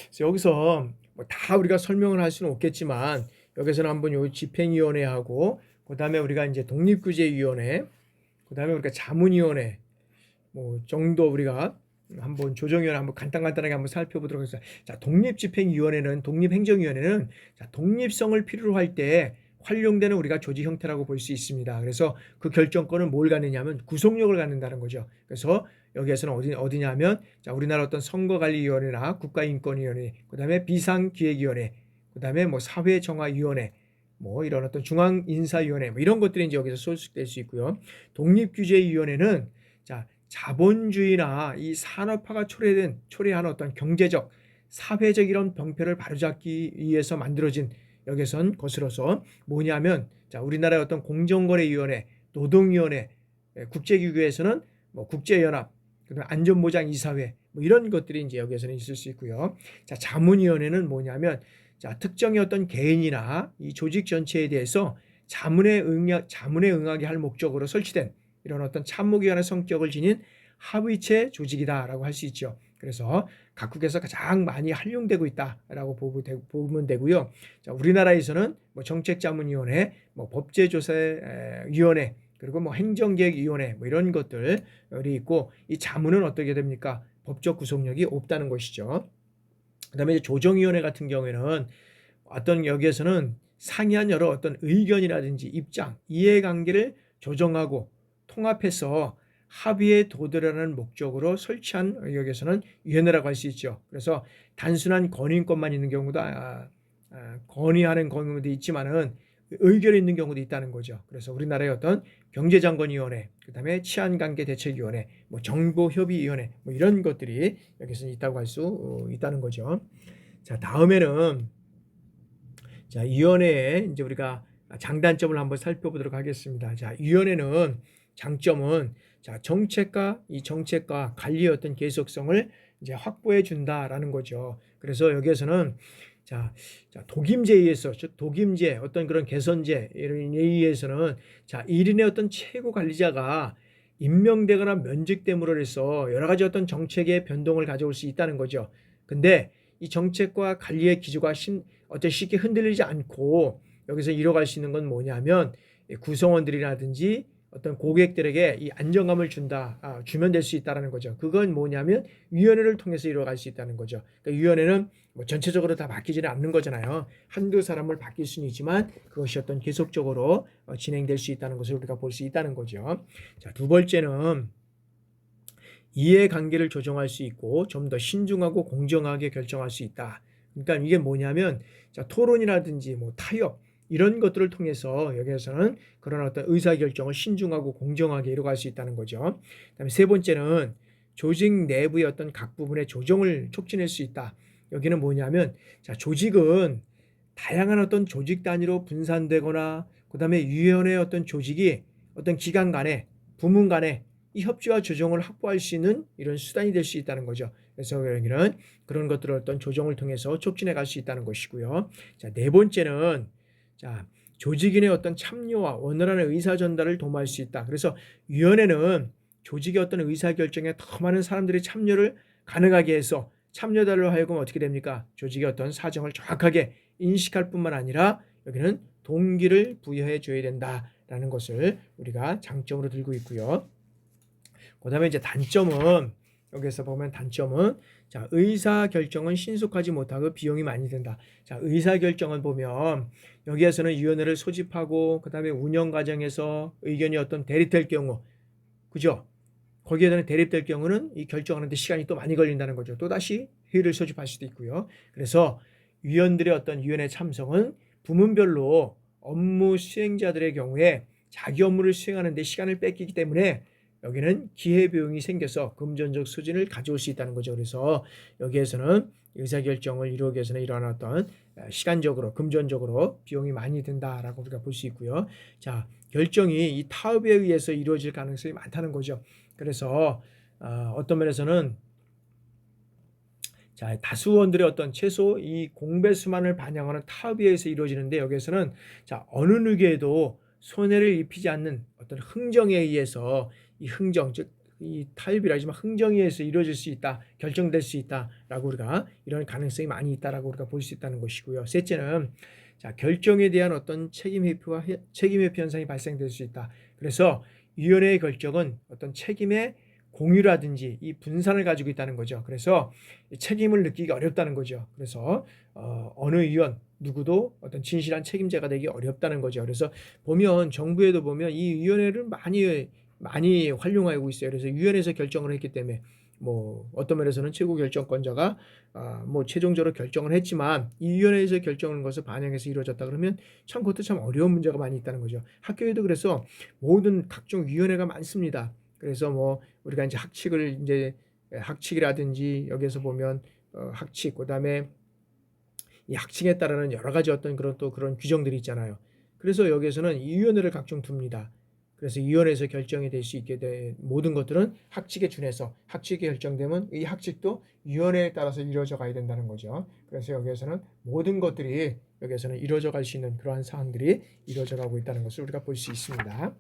그래서 여기서 뭐 다 우리가 설명을 할 수는 없겠지만 여기서는 한번 요 집행위원회하고 그다음에 우리가 이제 독립규제위원회, 그다음에 우리가 자문위원회 뭐 정도 우리가 한번 조정위원회 한번 간단하게 한번 살펴보도록 하겠습니다. 자, 독립행정위원회는 자, 독립성을 필요로 할 때 활용되는 우리가 조직 형태라고 볼 수 있습니다. 그래서 그 결정권은 뭘 갖느냐면 구속력을 갖는다는 거죠. 그래서 여기에서는 어디냐면 자, 우리나라 어떤 선거관리위원회나 국가인권위원회, 그다음에 비상기획위원회, 그다음에 뭐 사회정화위원회, 뭐 이런 어떤 중앙인사위원회 뭐 이런 것들이 이제 여기서 소속될 수 있고요. 독립규제위원회는 자, 자본주의나 이 산업화가 초래한 어떤 경제적, 사회적 이런 병폐를 바로잡기 위해서 만들어진 여기선 것으로서 뭐냐면 자, 우리나라의 어떤 공정거래위원회, 노동위원회, 국제기구에서는 뭐 국제연합, 그다음에 안전보장이사회 뭐 이런 것들이 이제 여기에서는 있을 수 있고요. 자, 자문위원회는 뭐냐면 자, 특정의 어떤 개인이나 이 조직 전체에 대해서 자문에 응하게 할 목적으로 설치된 이런 어떤 참모기관의 성격을 지닌 하위체 조직이다라고 할 수 있죠. 그래서 각국에서 가장 많이 활용되고 있다라고 보면 되고요. 자, 우리나라에서는 뭐 정책자문위원회, 뭐 법제조사위원회, 그리고 뭐 행정기획위원회 뭐 이런 것들이 있고 이 자문은 어떻게 됩니까? 법적 구속력이 없다는 것이죠. 그다음에 이제 조정위원회 같은 경우에는 어떤 여기에서는 상이한 여러 어떤 의견이라든지 입장, 이해관계를 조정하고 통합해서 합의에 도달하는 목적으로 설치한 여기에서는 위원회라고 할 수 있죠. 그래서 단순한 건의권만 있는 경우도 건의하는 경우도 있지만은 의견이 있는 경우도 있다는 거죠. 그래서 우리나라의 어떤 경제장관위원회, 그다음에 치안관계대책위원회, 뭐 정보협의위원회, 뭐 이런 것들이 여기서 있다고 할 수 있다는 거죠. 자, 다음에는 자, 위원회의 이제 우리가 장단점을 한번 살펴보도록 하겠습니다. 자, 위원회는 장점은 자, 이 정책과 관리의 어떤 계속성을 이제 확보해 준다라는 거죠. 그래서 여기에서는 자, 독임제에 의해서 즉 독임제 어떤 그런 개선제에 의해서는 자, 1인의 어떤 최고 관리자가 임명되거나 면직됨으로 해서 여러 가지 어떤 정책의 변동을 가져올 수 있다는 거죠. 근데 이 정책과 관리의 기조가 어떤 쉽게 흔들리지 않고 여기서 이뤄갈 수 있는 건 뭐냐면 구성원들이라든지 어떤 고객들에게 이 안정감을 주면 될 수 있다는 거죠. 그건 뭐냐면 위원회를 통해서 이뤄갈 수 있다는 거죠. 그러니까 위원회는 뭐 전체적으로 다 바뀌지는 않는 거잖아요. 한두 사람을 바뀔 수는 있지만 그것이 어떤 계속적으로 진행될 수 있다는 것을 우리가 볼 수 있다는 거죠. 자, 두 번째는 이해관계를 조정할 수 있고 좀 더 신중하고 공정하게 결정할 수 있다. 그러니까 이게 뭐냐면 자, 토론이라든지 뭐 타협 이런 것들을 통해서 여기에서는 그런 어떤 의사결정을 신중하고 공정하게 이루어갈 수 있다는 거죠. 그다음에 세 번째는 조직 내부의 어떤 각 부분의 조정을 촉진할 수 있다. 여기는 뭐냐면 자, 조직은 다양한 어떤 조직 단위로 분산되거나 그다음에 위원회 어떤 조직이 어떤 기관 간에 부문 간에 이 협조와 조정을 확보할 수 있는 이런 수단이 될 수 있다는 거죠. 그래서 여기는 그런 것들을 어떤 조정을 통해서 촉진해 갈 수 있다는 것이고요. 자, 네 번째는 자, 조직인의 어떤 참여와 원활한 의사 전달을 도모할 수 있다. 그래서 위원회는 조직의 어떤 의사 결정에 더 많은 사람들이 참여를 가능하게 해서 참여자로 하여금 어떻게 됩니까? 조직의 어떤 사정을 정확하게 인식할 뿐만 아니라 여기는 동기를 부여해 줘야 된다라는 것을 우리가 장점으로 들고 있고요. 그다음에 이제 단점은 여기서 보면 단점은 자, 의사 결정은 신속하지 못하고 비용이 많이 든다. 자, 의사 결정은 보면 여기에서는 위원회를 소집하고 그다음에 운영 과정에서 의견이 어떤 대립될 경우, 그죠? 거기에 대한 대립될 경우는 이 결정하는데 시간이 또 많이 걸린다는 거죠. 또 다시 회의를 소집할 수도 있고요. 그래서 위원들의 어떤 위원회 참석은 부문별로 업무 수행자들의 경우에 자기 업무를 수행하는 데 시간을 뺏기기 때문에 여기는 기회비용이 생겨서 금전적 소진을 가져올 수 있다는 거죠. 그래서 여기에서는 의사결정을 이루기 위해서는 이러한 어떤 시간적으로 금전적으로 비용이 많이 든다라고 우리가 볼 수 있고요. 자, 결정이 이 타협에 의해서 이루어질 가능성이 많다는 거죠. 그래서 어떤 면에서는 자, 다수원들의 어떤 최소 이 공배 수만을 반영하는 타협에 의해서 이루어지는데 여기에서는 자, 어느 누구에도 손해를 입히지 않는 어떤 흥정에 의해서 이 흥정 즉 이 타협이라지만 흥정에 의해서 이루어질 수 있다, 결정될 수 있다라고 우리가 이런 가능성이 많이 있다라고 우리가 볼 수 있다는 것이고요. 셋째는 자, 결정에 대한 어떤 책임 회피 현상이 발생될 수 있다. 그래서 위원회의 결정은 어떤 책임의 공유라든지 이 분산을 가지고 있다는 거죠. 그래서 책임을 느끼기 어렵다는 거죠. 그래서 어느 위원 누구도 어떤 진실한 책임자가 되기 어렵다는 거죠. 그래서 보면 정부에도 보면 이 위원회를 많이 활용하고 있어요. 그래서 위원회에서 결정을 했기 때문에 뭐 어떤 면에서는 최고 결정권자가 뭐 최종적으로 결정을 했지만 이 위원회에서 결정한 것을 반영해서 이루어졌다 그러면 참 그것도 참 어려운 문제가 많이 있다는 거죠. 학교에도 그래서 모든 각종 위원회가 많습니다. 그래서 뭐 우리가 이제 학칙이라든지 여기에서 보면 학칙 그다음에 이 학칙에 따르는 여러 가지 어떤 그런 규정들이 있잖아요. 그래서 여기에서는 이 위원회를 각종 둡니다. 그래서 위원회에서 결정이 될 수 있게 된 모든 것들은 학칙에 준해서 학칙이 결정되면 이 학칙도 위원회에 따라서 이루어져 가야 된다는 거죠. 그래서 여기에서는 모든 것들이 여기에서는 이루어져 갈 수 있는 그러한 사항들이 이루어져 가고 있다는 것을 우리가 볼 수 있습니다.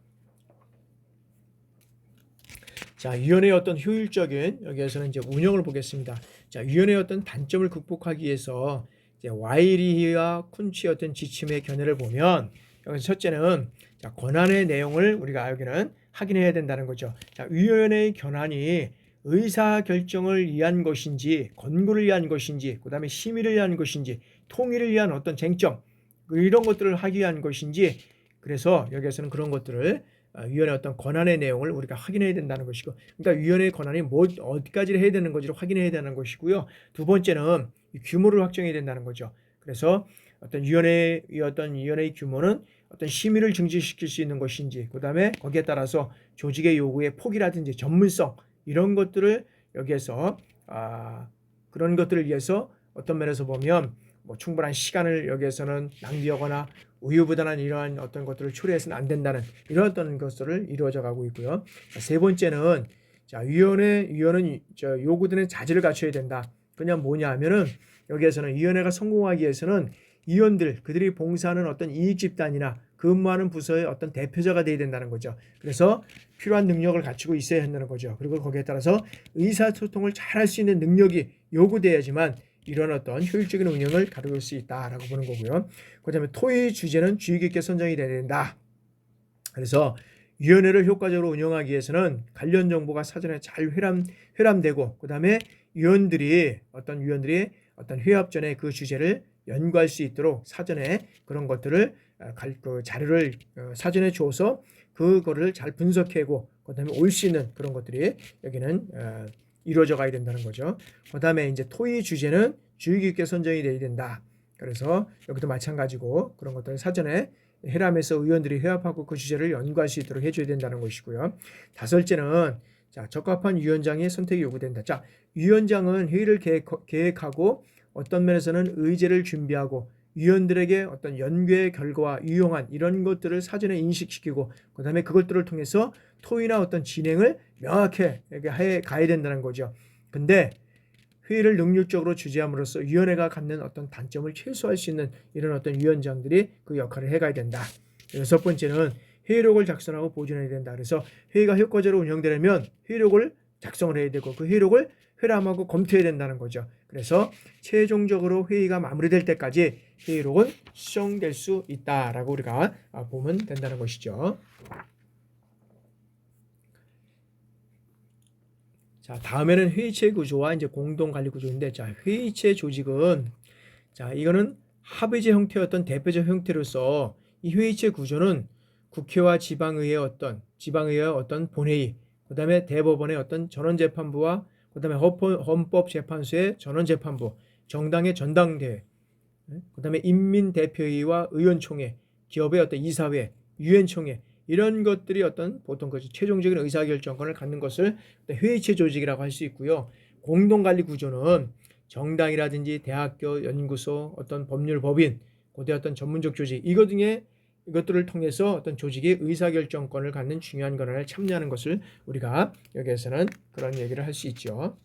자, 위원회의 어떤 효율적인 여기에서는 이제 운영을 보겠습니다. 자, 위원회의 어떤 단점을 극복하기 위해서 이제 와이리히와 쿤치의 어떤 지침의 견해를 보면 여기서 첫째는 자, 권한의 내용을 우리가 여기는 확인해야 된다는 거죠. 자, 위원회의 권한이 의사 결정을 위한 것인지, 권고를 위한 것인지, 그다음에 심의를 위한 것인지, 통일을 위한 어떤 쟁점 이런 것들을 하기 위한 것인지, 그래서 여기에서는 그런 것들을 위원회 어떤 권한의 내용을 우리가 확인해야 된다는 것이고, 그러니까 위원회의 권한이 어디까지를 해야 되는 건지를 확인해야 되는 것이고요. 두 번째는 규모를 확정해야 된다는 거죠. 그래서 어떤 위원회의 규모는 어떤 심의를 증진시킬 수 있는 것인지, 그다음에 거기에 따라서 조직의 요구의 폭이라든지 전문성 이런 것들을 여기에서 그런 것들을 위해서 어떤 면에서 보면 뭐 충분한 시간을 여기에서는 낭비하거나 우유부단한 이러한 어떤 것들을 초래해서는 안 된다는 이런 어떤 것들을 이루어져 가고 있고요. 세 번째는 자, 위원은 요구되는 자질을 갖춰야 된다. 그냥 뭐냐 하면은 여기에서는 위원회가 성공하기 위해서는 위원들 그들이 봉사하는 어떤 이익 집단이나 근무하는 부서의 어떤 대표자가 되어야 된다는 거죠. 그래서 필요한 능력을 갖추고 있어야 한다는 거죠. 그리고 거기에 따라서 의사소통을 잘할 수 있는 능력이 요구돼야지만 이런 어떤 효율적인 운영을 가져올 수 있다라고 보는 거고요. 그다음에 토의 주제는 주의 깊게 선정이 돼야 된다. 그래서 위원회를 효과적으로 운영하기 위해서는 관련 정보가 사전에 잘 회람되고, 그다음에 위원들이 어떤 회합 전에 그 주제를 연구할 수 있도록 사전에 그런 것들을 그 자료를 사전에 줘서 그거를 잘 분석하고 그다음에 올 수 있는 그런 것들이 여기는 이루어져 가야 된다는 거죠. 그다음에 이제 토의 주제는 주의 깊게 선정이 돼야 된다. 그래서 여기도 마찬가지고 그런 것들을 사전에 회람해서 의원들이 회합하고 그 주제를 연구할 수 있도록 해줘야 된다는 것이고요. 다섯째는 자, 적합한 위원장의 선택이 요구된다. 자, 위원장은 회의를 계획하고 어떤 면에서는 의제를 준비하고 위원들에게 어떤 연구의 결과와 유용한 이런 것들을 사전에 인식시키고 그다음에 그것들을 통해서 토의나 어떤 진행을 명확하게 해 가야 된다는 거죠. 근데 회의를 능률적으로 주재함으로써 위원회가 갖는 어떤 단점을 최소화할 수 있는 이런 어떤 위원장들이 그 역할을 해가야 된다. 여섯 번째는 회의록을 작성하고 보존해야 된다. 그래서 회의가 효과적으로 운영되려면 회의록을 작성을 해야 되고 그 회의록을 회람하고 검토해야 된다는 거죠. 그래서 최종적으로 회의가 마무리될 때까지 회의록은 수정될 수 있다라고 우리가 보면 된다는 것이죠. 자, 다음에는 회의체 구조와 이제 공동 관리 구조인데, 자, 회의체 조직은 자, 이거는 합의제 형태였던 대표적 형태로서 이 회의체 구조는 국회와 지방의회의 어떤 본회의, 그다음에 대법원의 어떤 전원재판부와 그다음에 헌법재판소의 전원재판부, 정당의 전당대회, 그다음에 인민대표회의와 의원총회, 기업의 어떤 이사회, 유엔총회 이런 것들이 어떤 보통 그 최종적인 의사결정권을 갖는 것을 회의체 조직이라고 할 수 있고요. 공동관리 구조는 정당이라든지 대학교, 연구소, 어떤 법률 법인, 고대 어떤 전문적 조직 이것들을 통해서 어떤 조직이 의사결정권을 갖는 중요한 권한을 참여하는 것을 우리가 여기에서는 그런 얘기를 할 수 있죠.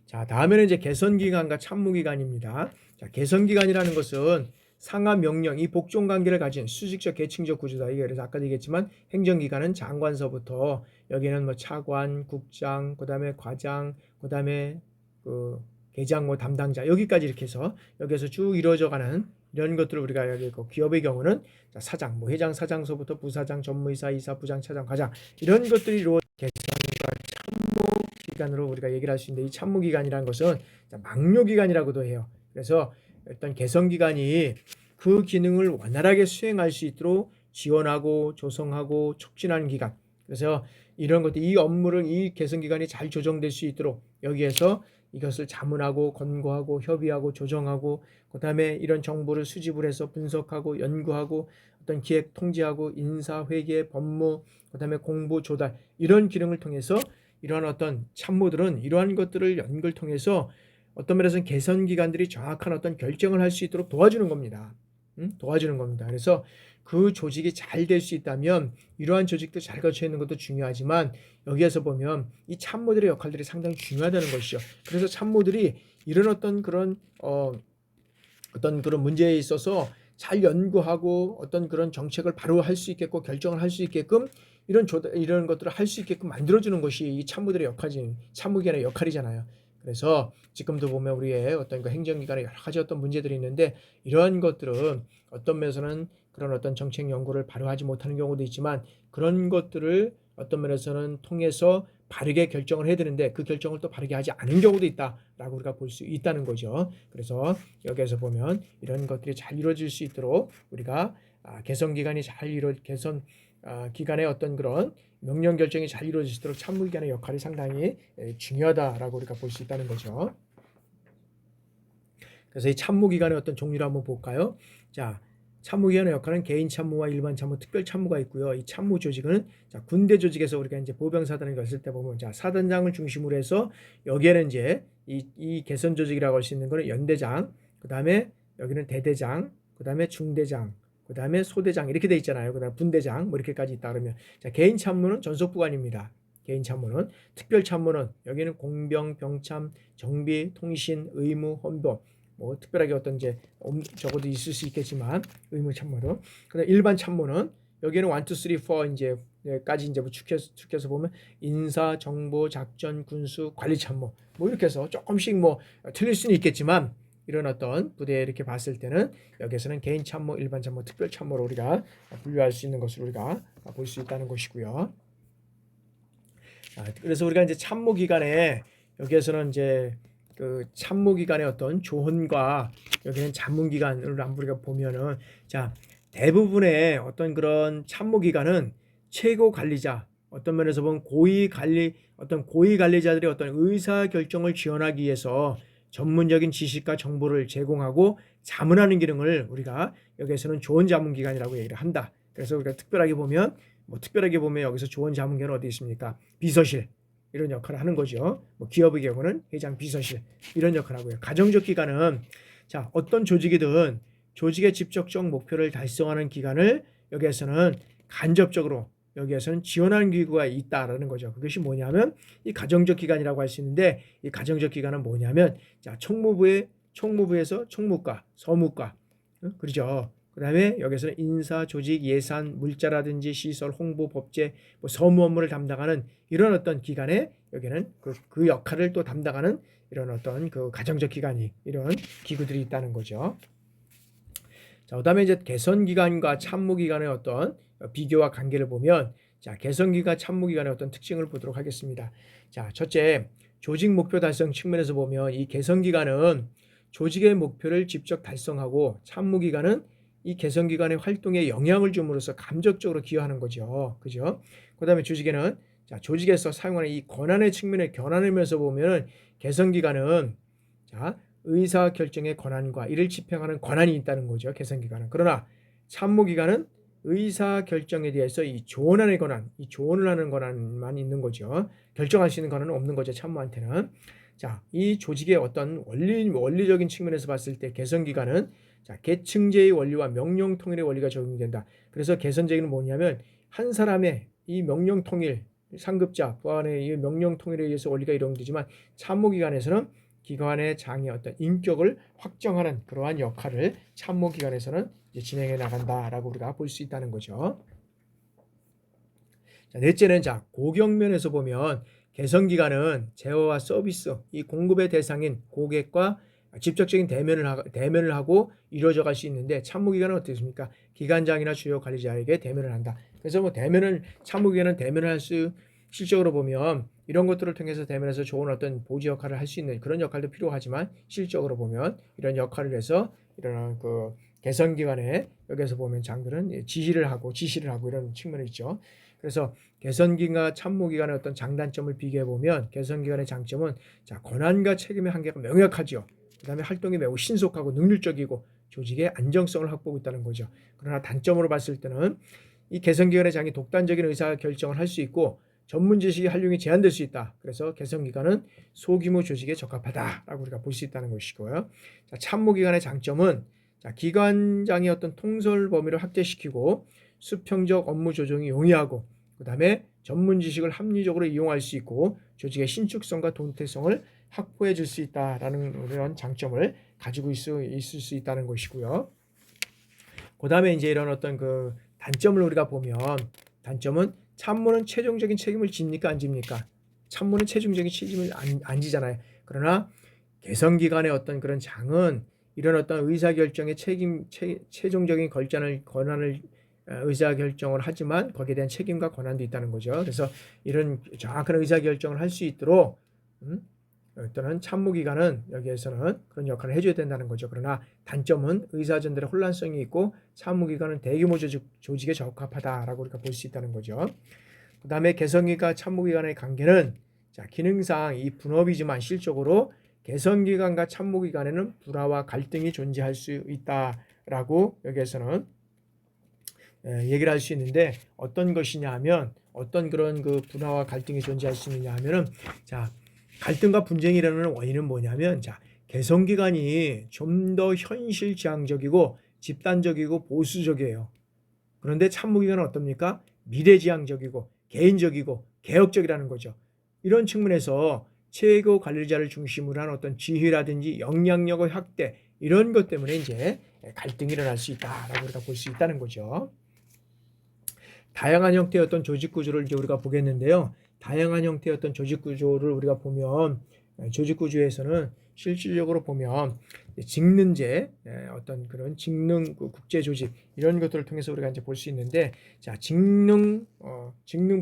자, 다음에는 이제 개선기관과 참모기관입니다. 자, 개선기관이라는 것은 상하 명령, 이 복종 관계를 가진 수직적 계층적 구조다. 이게 그래서 아까도 얘기했지만 행정기관은 장관서부터 여기는 뭐 차관, 국장, 그다음에 과장, 그다음에 그 계장 뭐 담당자 여기까지 이렇게 해서 여기에서 쭉 이루어져가는 이런 것들을 우리가 여기 있고 기업의 경우는 사장, 뭐 회장, 사장서부터 부사장, 전무이사, 이사, 부장, 차장, 과장 이런 것들이 이루어 개선과 참모기관으로 우리가 얘기를 할 수 있는데 이 참모기관이라는 것은 막료기관이라고도 해요. 그래서 어떤 개선기관이 그 기능을 원활하게 수행할 수 있도록 지원하고 조성하고 촉진하는 기관. 그래서 이런 것들 이 업무를 이 개선기관이 잘 조정될 수 있도록 여기에서 이것을 자문하고 권고하고 협의하고 조정하고 그다음에 이런 정보를 수집을 해서 분석하고 연구하고 어떤 기획 통제하고 인사 회계 법무 그다음에 공부 조달 이런 기능을 통해서 이러한 어떤 참모들은 이러한 것들을 연구를 통해서 어떤 면에서는 개선기관들이 정확한 어떤 결정을 할 수 있도록 도와주는 겁니다. 도와주는 겁니다. 그래서 그 조직이 잘 될 수 있다면 이러한 조직도 잘 갖춰 있는 것도 중요하지만 여기에서 보면 이 참모들의 역할들이 상당히 중요하다는 것이죠. 그래서 참모들이 이런 어떤 그런 문제에 있어서 잘 연구하고 어떤 그런 정책을 바로 할 수 있겠고 결정을 할 수 있게끔 이런 것들을 할 수 있게끔 만들어주는 것이 이 참모들의 역할이 참모기관의 역할이잖아요. 그래서 지금도 보면 우리의 어떤 그 행정기관에 여러 가지 어떤 문제들이 있는데 이러한 것들은 어떤 면에서는 그런 어떤 정책 연구를 바로 하지 못하는 경우도 있지만 그런 것들을 어떤 면에서는 통해서 바르게 결정을 해야 되는데 그 결정을 또 바르게 하지 않은 경우도 있다라고 우리가 볼 수 있다는 거죠. 그래서 여기에서 보면 이런 것들이 잘 이루어질 수 있도록 우리가 개선기관이 개선 기관의 어떤 그런 명령 결정이 잘 이루어질 수 있도록 참모기관의 역할이 상당히 중요하다라고 우리가 볼 수 있다는 거죠. 그래서 이 참모기관의 어떤 종류를 한번 볼까요? 자, 참모기관의 역할은 개인 참모와 일반 참모, 특별 참모가 있고요. 이 참모 조직은 군대 조직에서 우리가 이제 보병사단을 갔을 때 보면 사단장을 중심으로 해서 여기에는 이제 이 개선 조직이라고 할 수 있는 거는 연대장, 그다음에 여기는 대대장, 그다음에 중대장, 그 다음에 소대장 이렇게 돼 있잖아요. 그 다음에 분대장 뭐 이렇게까지 있다 그러면 개인 참모는 전속부관입니다. 개인 참모는 특별 참모는 여기는 공병, 병참, 정비, 통신, 의무, 헌법 뭐 특별하게 어떤 이제 적어도 있을 수 있겠지만 의무 참모로 그다음 일반 참모는 여기는 1, 2, 3, 4 이제까지 이제 뭐 축해서 보면 인사, 정보, 작전, 군수, 관리 참모 뭐 이렇게 해서 조금씩 뭐 틀릴 수는 있겠지만 이런 어떤 부대에 이렇게 봤을 때는 여기서는 개인 참모, 일반 참모, 특별 참모로 우리가 분류할 수 있는 것을 우리가 볼 수 있다는 것이고요. 그래서 우리가 이제 참모 기관에 여기에서는 이제 그 참모 기관의 어떤 조언과 여기는 자문 기관을 우리가 보면은 대부분의 어떤 그런 참모 기관은 최고 관리자 어떤 면에서 보면 고위 관리자들의 어떤 의사 결정을 지원하기 위해서 전문적인 지식과 정보를 제공하고 자문하는 기능을 우리가 여기에서는 조언 자문 기관이라고 얘기를 한다. 그래서 우리가 특별하게 보면 여기서 조언 자문 기관은 어디 있습니까? 비서실 이런 역할을 하는 거죠. 기업의 경우는 회장 비서실 이런 역할을 하고요. 가정적 기관은 어떤 조직이든 조직의 직접적 목표를 달성하는 기관을 여기에서는 간접적으로 여기에서는 지원하는 기구가 있다라는 거죠. 그것이 뭐냐면 이 가정적 기관이라고 할 수 있는데, 이 가정적 기관은 뭐냐면, 자, 총무부에서 총무과, 서무과, 그렇죠. 그다음에 여기서는 인사, 조직, 예산, 물자라든지 시설, 홍보, 법제, 뭐 서무 업무를 담당하는 이런 어떤 기관에, 여기는 그 역할을 또 담당하는 이런 어떤 그 가정적 기관이, 이런 기구들이 있다는 거죠. 자, 그다음에 이제 개선기관과 참모기관의 어떤 비교와 관계를 보면, 자, 개선기관, 참모기관의 어떤 특징을 보도록 하겠습니다. 자, 첫째, 조직 목표 달성 측면에서 보면 이 개선기관은 조직의 목표를 직접 달성하고, 참모기관은 이 개선기관의 활동에 영향을 줌으로써 감정적으로 기여하는 거죠. 그죠? 그다음에 조직에는, 자, 조직에서 사용하는 이 권한의 측면에 견한하면서 보면은 개선기관은, 자, 의사 결정의 권한과 이를 집행하는 권한이 있다는 거죠. 개선기관은. 그러나 참모기관은 의사 결정에 대해서 이 조언하는 권한, 이 조언을 하는 권한만 있는 거죠. 결정할 수 있는 권한은 없는 거죠. 참모한테는. 자, 이 조직의 어떤 원리적인 측면에서 봤을 때 개선기관은, 자, 계층제의 원리와 명령 통일의 원리가 적용된다. 그래서 개선제는 뭐냐면, 한 사람의 이 명령 통일, 상급자, 부하의 이 명령 통일에 의해서 원리가 이루어지지만, 참모기관에서는 기관의 장의 어떤 인격을 확정하는 그러한 역할을 참모기관에서는 이제 진행해 나간다라고 우리가 볼 수 있다는 거죠. 자, 넷째는, 자, 고경면에서 보면 개선기관은 제어와 서비스, 이 공급의 대상인 고객과 직접적인 대면을 하고 이루어져 갈 수 있는데, 참모기관은 어떻습니까? 기관장이나 주요 관리자에게 대면을 한다. 그래서 뭐 참모기관은 대면을 할 수, 실적으로 보면 이런 것들을 통해서 대면에서 좋은 어떤 보지 역할을 할 수 있는 그런 역할도 필요하지만, 실적으로 보면 이런 역할을 해서 이런 그 개선기관에, 여기서 보면 장들은 지시를 하고 이런 측면이 있죠. 그래서 개선기관과 참모기관의 어떤 장단점을 비교해 보면, 개선기관의 장점은, 자, 권한과 책임의 한계가 명확하죠. 그다음에 활동이 매우 신속하고 능률적이고 조직의 안정성을 확보하고 있다는 거죠. 그러나 단점으로 봤을 때는 이 개선기관의 장이 독단적인 의사 결정을 할 수 있고 전문 지식의 활용이 제한될 수 있다. 그래서 개선기관은 소규모 조직에 적합하다라고 우리가 볼 수 있다는 것이고요. 자, 참모기관의 장점은, 자, 기관장의 어떤 통솔 범위를 확대시키고 수평적 업무 조정이 용이하고, 그 다음에 전문 지식을 합리적으로 이용할 수 있고 조직의 신축성과 동태성을 확보해 줄 수 있다라는 이런 장점을 가지고 있을 수 있다는 것이고요. 그 다음에 이제 이런 어떤 그 단점을 우리가 보면, 단점은 참모는 최종적인 책임을 집니까, 안 집니까? 참모는 최종적인 책임을 안 지잖아요. 그러나 개선기관의 어떤 그런 장은 이런 어떤 의사결정의 최종적인 권한을 의사결정을 하지만 거기에 대한 책임과 권한도 있다는 거죠. 그래서 이런 정확한 의사결정을 할 수 있도록 또는 참모기관은 여기에서는 그런 역할을 해줘야 된다는 거죠. 그러나 단점은 의사전달의 혼란성이 있고 참모기관은 대규모 조직에 적합하다라고 우리가 볼 수 있다는 거죠. 그 다음에 개선기관 참모기관의 관계는, 자, 기능상 이 분업이지만 실적으로 개선기관과 참모기관에는 불화와 갈등이 존재할 수 있다라고 여기에서는 얘기를 할 수 있는데, 어떤 것이냐 하면, 어떤 그런 그 분화와 갈등이 존재할 수 있느냐 하면은, 자, 갈등과 분쟁이 일어나는 원인은 뭐냐면, 자, 개선기관이 좀 더 현실 지향적이고 집단적이고 보수적이에요. 그런데 참모기관은 어떻습니까? 미래지향적이고 개인적이고 개혁적이라는 거죠. 이런 측면에서 최고 관리자를 중심으로 한 어떤 지휘라든지 영향력의 확대, 이런 것 때문에 이제 갈등이 일어날 수 있다라고 우리가 볼 수 있다는 거죠. 다양한 형태의 어떤 조직 구조를 이제 우리가 보겠는데요. 다양한 형태의 어떤 조직 구조를 우리가 보면, 조직 구조에서는 실질적으로 보면 직능제, 어떤 그런 직능 국제 조직, 이런 것들을 통해서 우리가 이제 볼 수 있는데, 자, 직능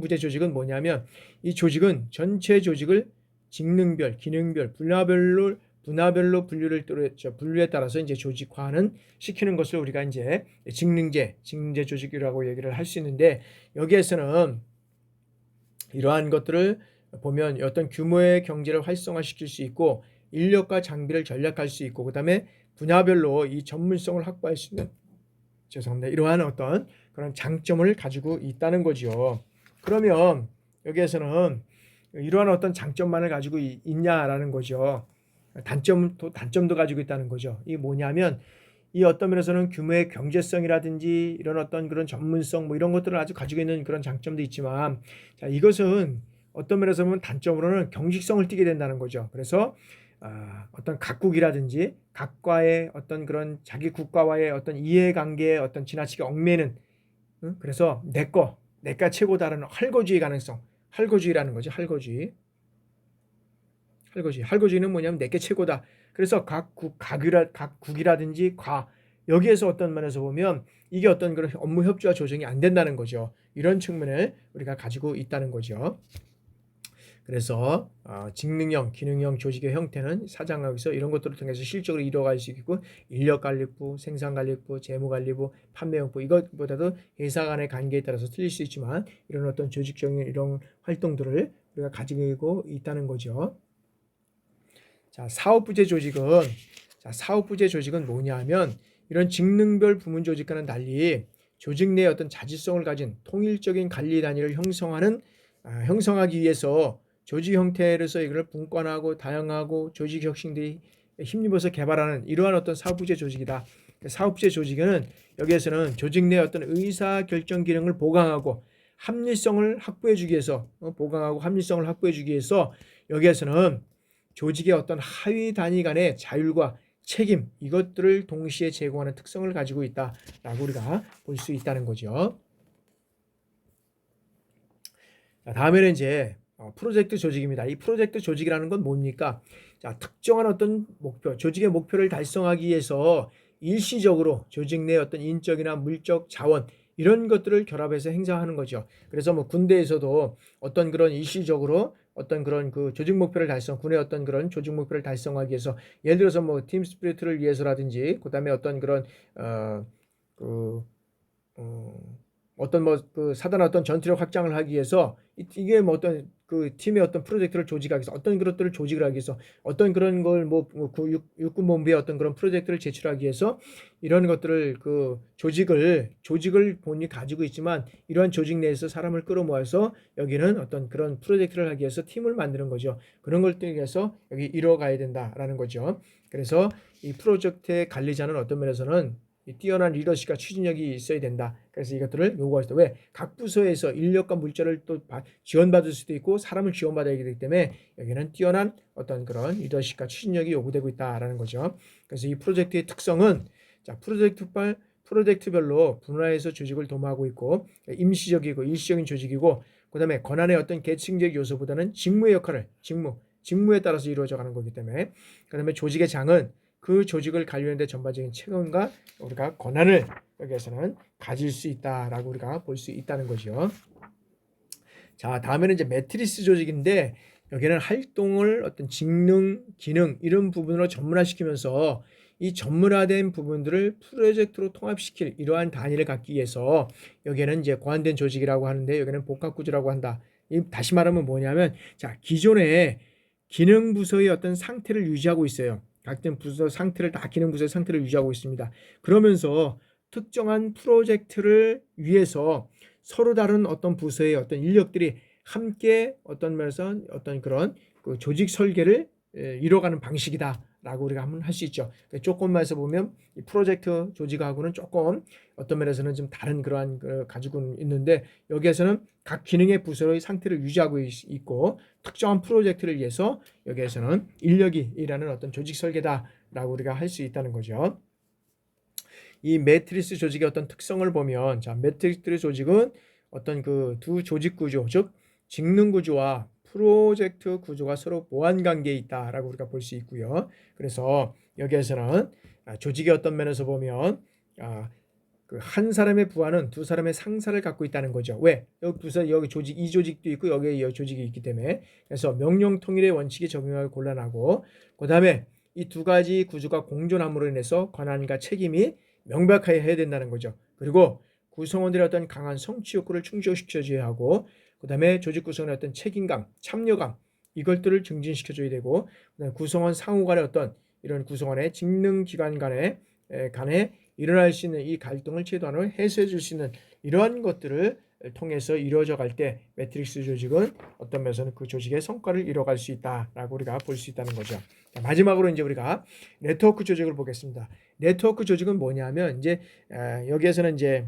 부재 조직은 뭐냐면, 이 조직은 전체 조직을 직능별, 기능별, 분야별로 분류에 따라서 이제 조직화는 시키는 것을 우리가 이제 직능제 조직이라고 얘기를 할 수 있는데, 여기에서는 이러한 것들을 보면 어떤 규모의 경제를 활성화시킬 수 있고 인력과 장비를 전략할 수 있고, 그다음에 분야별로 이 전문성을 확보할 수 있는, 이러한 어떤 그런 장점을 가지고 있다는 거죠. 그러면 여기에서는 이러한 어떤 장점만을 가지고 있냐라는 거죠. 단점도 가지고 있다는 거죠. 이게 뭐냐면, 이 어떤 면에서는 규모의 경제성이라든지 이런 어떤 그런 전문성 뭐 이런 것들을 아주 가지고 있는 그런 장점도 있지만, 자, 이것은 어떤 면에서 보면 단점으로는 경직성을 띠게 된다는 거죠. 그래서 어떤 각국이라든지 각과의 어떤 그런 자기 국가와의 어떤 이해관계에 어떤 지나치게 얽매는, 그래서 내가 최고다라는 할거주의 가능성, 할거주의라는 거죠. 할거주의는 뭐냐면 내게 최고다. 그래서 각 국이라든지 여기에서 어떤 면에서 보면 이게 어떤 그런 업무 협조와 조정이 안 된다는 거죠. 이런 측면을 우리가 가지고 있다는 거죠. 그래서 직능형, 기능형 조직의 형태는 사장하고서 이런 것들을 통해서 실적으로 이루어갈 수 있고, 인력관리부, 생산관리부, 재무관리부, 판매형부, 이것보다도 회사 간의 관계에 따라서 틀릴 수 있지만 이런 어떤 조직적인 이런 활동들을 우리가 가지고 있다는 거죠. 자, 사업부재 조직은 뭐냐 하면 이런 직능별 부문 조직과는 달리 조직 내의 어떤 자주성을 가진 통일적인 관리 단위를 형성하기 위해서 조직 형태로서 이걸 분권하고 다양하고 조직 혁신들이 힘입어서 개발하는 이러한 어떤 사업부재 조직이다. 사업부재 조직은 여기에서는 조직 내 어떤 의사 결정 기능을 보강하고 합리성을 확보해주기 위해서 여기에서는 조직의 어떤 하위 단위 간의 자율과 책임, 이것들을 동시에 제공하는 특성을 가지고 있다라고 우리가 볼 수 있다는 거죠. 자, 다음에는 이제 프로젝트 조직입니다. 이 프로젝트 조직이라는 건 뭡니까? 자, 특정한 어떤 조직의 목표를 달성하기 위해서 일시적으로 조직 내 어떤 인적이나 물적 자원 이런 것들을 결합해서 행사하는 거죠. 그래서 뭐 군대에서도 어떤 그런 일시적으로 어떤 그런 그 군의 어떤 그런 조직 목표를 달성하기 위해서, 예를 들어서 뭐 팀 스피릿을 위해서라든지, 그다음에 어떤 그런 그 어떤 뭐 그 사단 어떤 전투력 확장을 하기 위해서 이게 뭐 어떤 그 팀의 어떤 프로젝트를 조직하기 위해서, 어떤 것들을 조직을 하기 위해서, 어떤 그런 걸 육군본부의 어떤 그런 프로젝트를 제출하기 위해서 이런 것들을 그 조직을 본인이 가지고 있지만 이러한 조직 내에서 사람을 끌어모아서 여기는 어떤 그런 프로젝트를 하기 위해서 팀을 만드는 거죠. 그런 걸 통해서 여기 이뤄가야 된다라는 거죠. 그래서 이 프로젝트의 관리자는 어떤 면에서는 뛰어난 리더십과 추진력이 있어야 된다. 그래서 이것들을 요구할 때, 왜? 각 부서에서 인력과 물자를 또 지원받을 수도 있고 사람을 지원받아야 되기 때문에 여기는 뛰어난 어떤 그런 리더십과 추진력이 요구되고 있다라는 거죠. 그래서 이 프로젝트의 특성은, 자, 프로젝트별로 분화해서 조직을 도모하고 있고, 임시적이고 일시적인 조직이고, 그다음에 권한의 어떤 계층적 요소보다는 직무에 따라서 이루어져 가는 거기 때문에, 그다음에 조직의 장은 그 조직을 관리하는 데 전반적인 책임과 우리가 권한을 여기에서는 가질 수 있다라고 우리가 볼 수 있다는 거죠. 자, 다음에는 이제 매트리스 조직인데, 여기는 활동을 어떤 직능, 기능 이런 부분으로 전문화시키면서 이 전문화된 부분들을 프로젝트로 통합시킬 이러한 단위를 갖기 위해서 여기에는 이제 고안된 조직이라고 하는데, 여기는 복합구조라고 한다. 다시 말하면 뭐냐면, 자, 기존의 기능 부서의 어떤 상태를 유지하고 있어요. 각종 부서 상태를 다 기능 부서의 상태를 유지하고 있습니다. 그러면서 특정한 프로젝트를 위해서 서로 다른 어떤 부서의 어떤 인력들이 함께 어떤 면에서 어떤 그런 그 조직 설계를 이뤄가는 방식이다라고 우리가 한번 할 수 있죠. 조금만 해서 보면 이 프로젝트 조직하고는 조금 어떤 면에서는 좀 다른 그러한 가지고 있는데, 여기에서는 각 기능의 부서의 상태를 유지하고 있고 특정한 프로젝트를 위해서 여기에서는 인력이 일하는 어떤 조직 설계다라고 우리가 할 수 있다는 거죠. 이 매트리스 조직의 어떤 특성을 보면, 자, 매트리스 조직은 어떤 그 두 조직 구조, 즉 직능 구조와 프로젝트 구조가 서로 보완 관계에 있다라고 우리가 볼 수 있고요. 그래서 여기에서는 조직의 어떤 면에서 보면 그 한 사람의 부하는 두 사람의 상사를 갖고 있다는 거죠. 왜? 여기 부서, 여기 조직, 이 조직도 있고 여기에 이 조직이 있기 때문에. 그래서 명령 통일의 원칙이 적용하기 곤란하고, 그 다음에 이 두 가지 구조가 공존함으로 인해서 권한과 책임이 명백하게 해야 된다는 거죠. 그리고 구성원들의 어떤 강한 성취 욕구를 충족시켜줘야 하고, 그 다음에 조직 구성원의 어떤 책임감, 참여감 이것들을 증진시켜줘야 되고, 그다음에 구성원 상호 간의 어떤 이런 구성원의 직능 기관 간에 일어날 수 있는 이 갈등을 최소한으로 해소해 줄 수 있는 이러한 것들을 통해서 이루어져 갈 때 매트릭스 조직은 어떤 면에서는 그 조직의 성과를 이뤄갈 수 있다라고 우리가 볼 수 있다는 거죠. 자, 마지막으로 이제 우리가 네트워크 조직을 보겠습니다. 네트워크 조직은 뭐냐면 이제 여기에서는 이제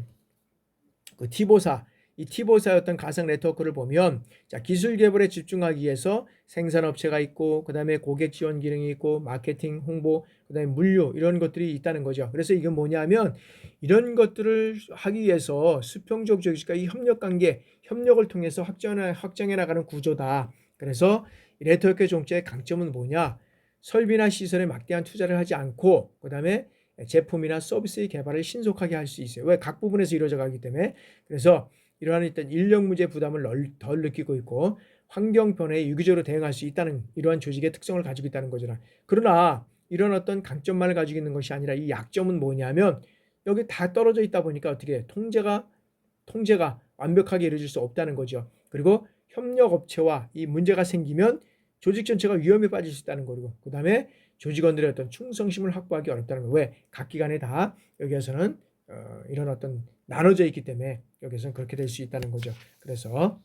그 티보사, 이 티보사의 어떤 가상 네트워크를 보면 자, 기술 개발에 집중하기 위해서 생산업체가 있고 그다음에 고객 지원 기능이 있고 마케팅, 홍보, 그다음에 물류 이런 것들이 있다는 거죠. 그래서 이건 뭐냐면 이런 것들을 하기 위해서 수평적 조직과 이 협력 관계, 협력을 통해서 확장해 나가는 구조다. 그래서 이 네트워크 종체의 강점은 뭐냐? 설비나 시설에 막대한 투자를 하지 않고 그다음에 제품이나 서비스의 개발을 신속하게 할 수 있어요. 왜? 각 부분에서 이루어져 가기 때문에. 그래서 이러한 일단 인력 문제 부담을 덜 느끼고 있고 환경 변화에 유기적으로 대응할 수 있다는 이러한 조직의 특성을 가지고 있다는 거잖아. 그러나 이런 어떤 강점만을 가지고 있는 것이 아니라 이 약점은 뭐냐면 여기 다 떨어져 있다 보니까 어떻게 통제가 완벽하게 이루어질 수 없다는 거죠. 그리고 협력 업체와 이 문제가 생기면 조직 전체가 위험에 빠질 수 있다는 거고, 그 다음에 조직원들의 어떤 충성심을 확보하기 어렵다는 거. 왜? 각 기관에 다 여기에서는 이런 어떤 나눠져 있기 때문에 여기서는 그렇게 될 수 있다는 거죠. 그래서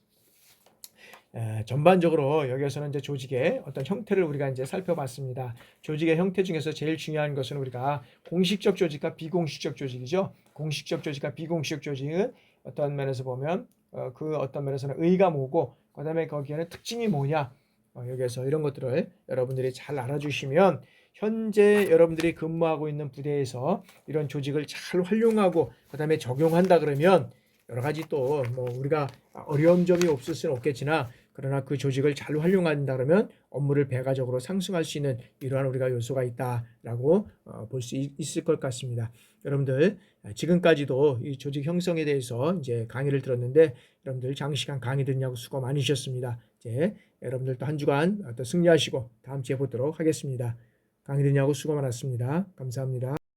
전반적으로 여기에서는 이제 조직의 어떤 형태를 우리가 이제 살펴봤습니다. 조직의 형태 중에서 제일 중요한 것은 우리가 공식적 조직과 비공식적 조직이죠. 공식적 조직과 비공식적 조직은 어떤 면에서 보면 그 어떤 면에서는 의의가 뭐고 그다음에 거기에는 특징이 뭐냐 여기에서 이런 것들을 여러분들이 잘 알아주시면 현재 여러분들이 근무하고 있는 부대에서 이런 조직을 잘 활용하고 그다음에 적용한다 그러면 여러 가지 또 뭐 우리가 어려운 점이 없을 수는 없겠지만 그러나 그 조직을 잘 활용한다 그러면 업무를 배가적으로 상승할 수 있는 이러한 우리가 요소가 있다라고 볼 수 있을 것 같습니다. 여러분들 지금까지도 이 조직 형성에 대해서 이제 강의를 들었는데 여러분들 장시간 강의 듣냐고 수고 많으셨습니다. 이제 여러분들도 한 주간 또 승리하시고 다음 주에 보도록 하겠습니다. 강의 듣냐고 수고 많았습니다. 감사합니다.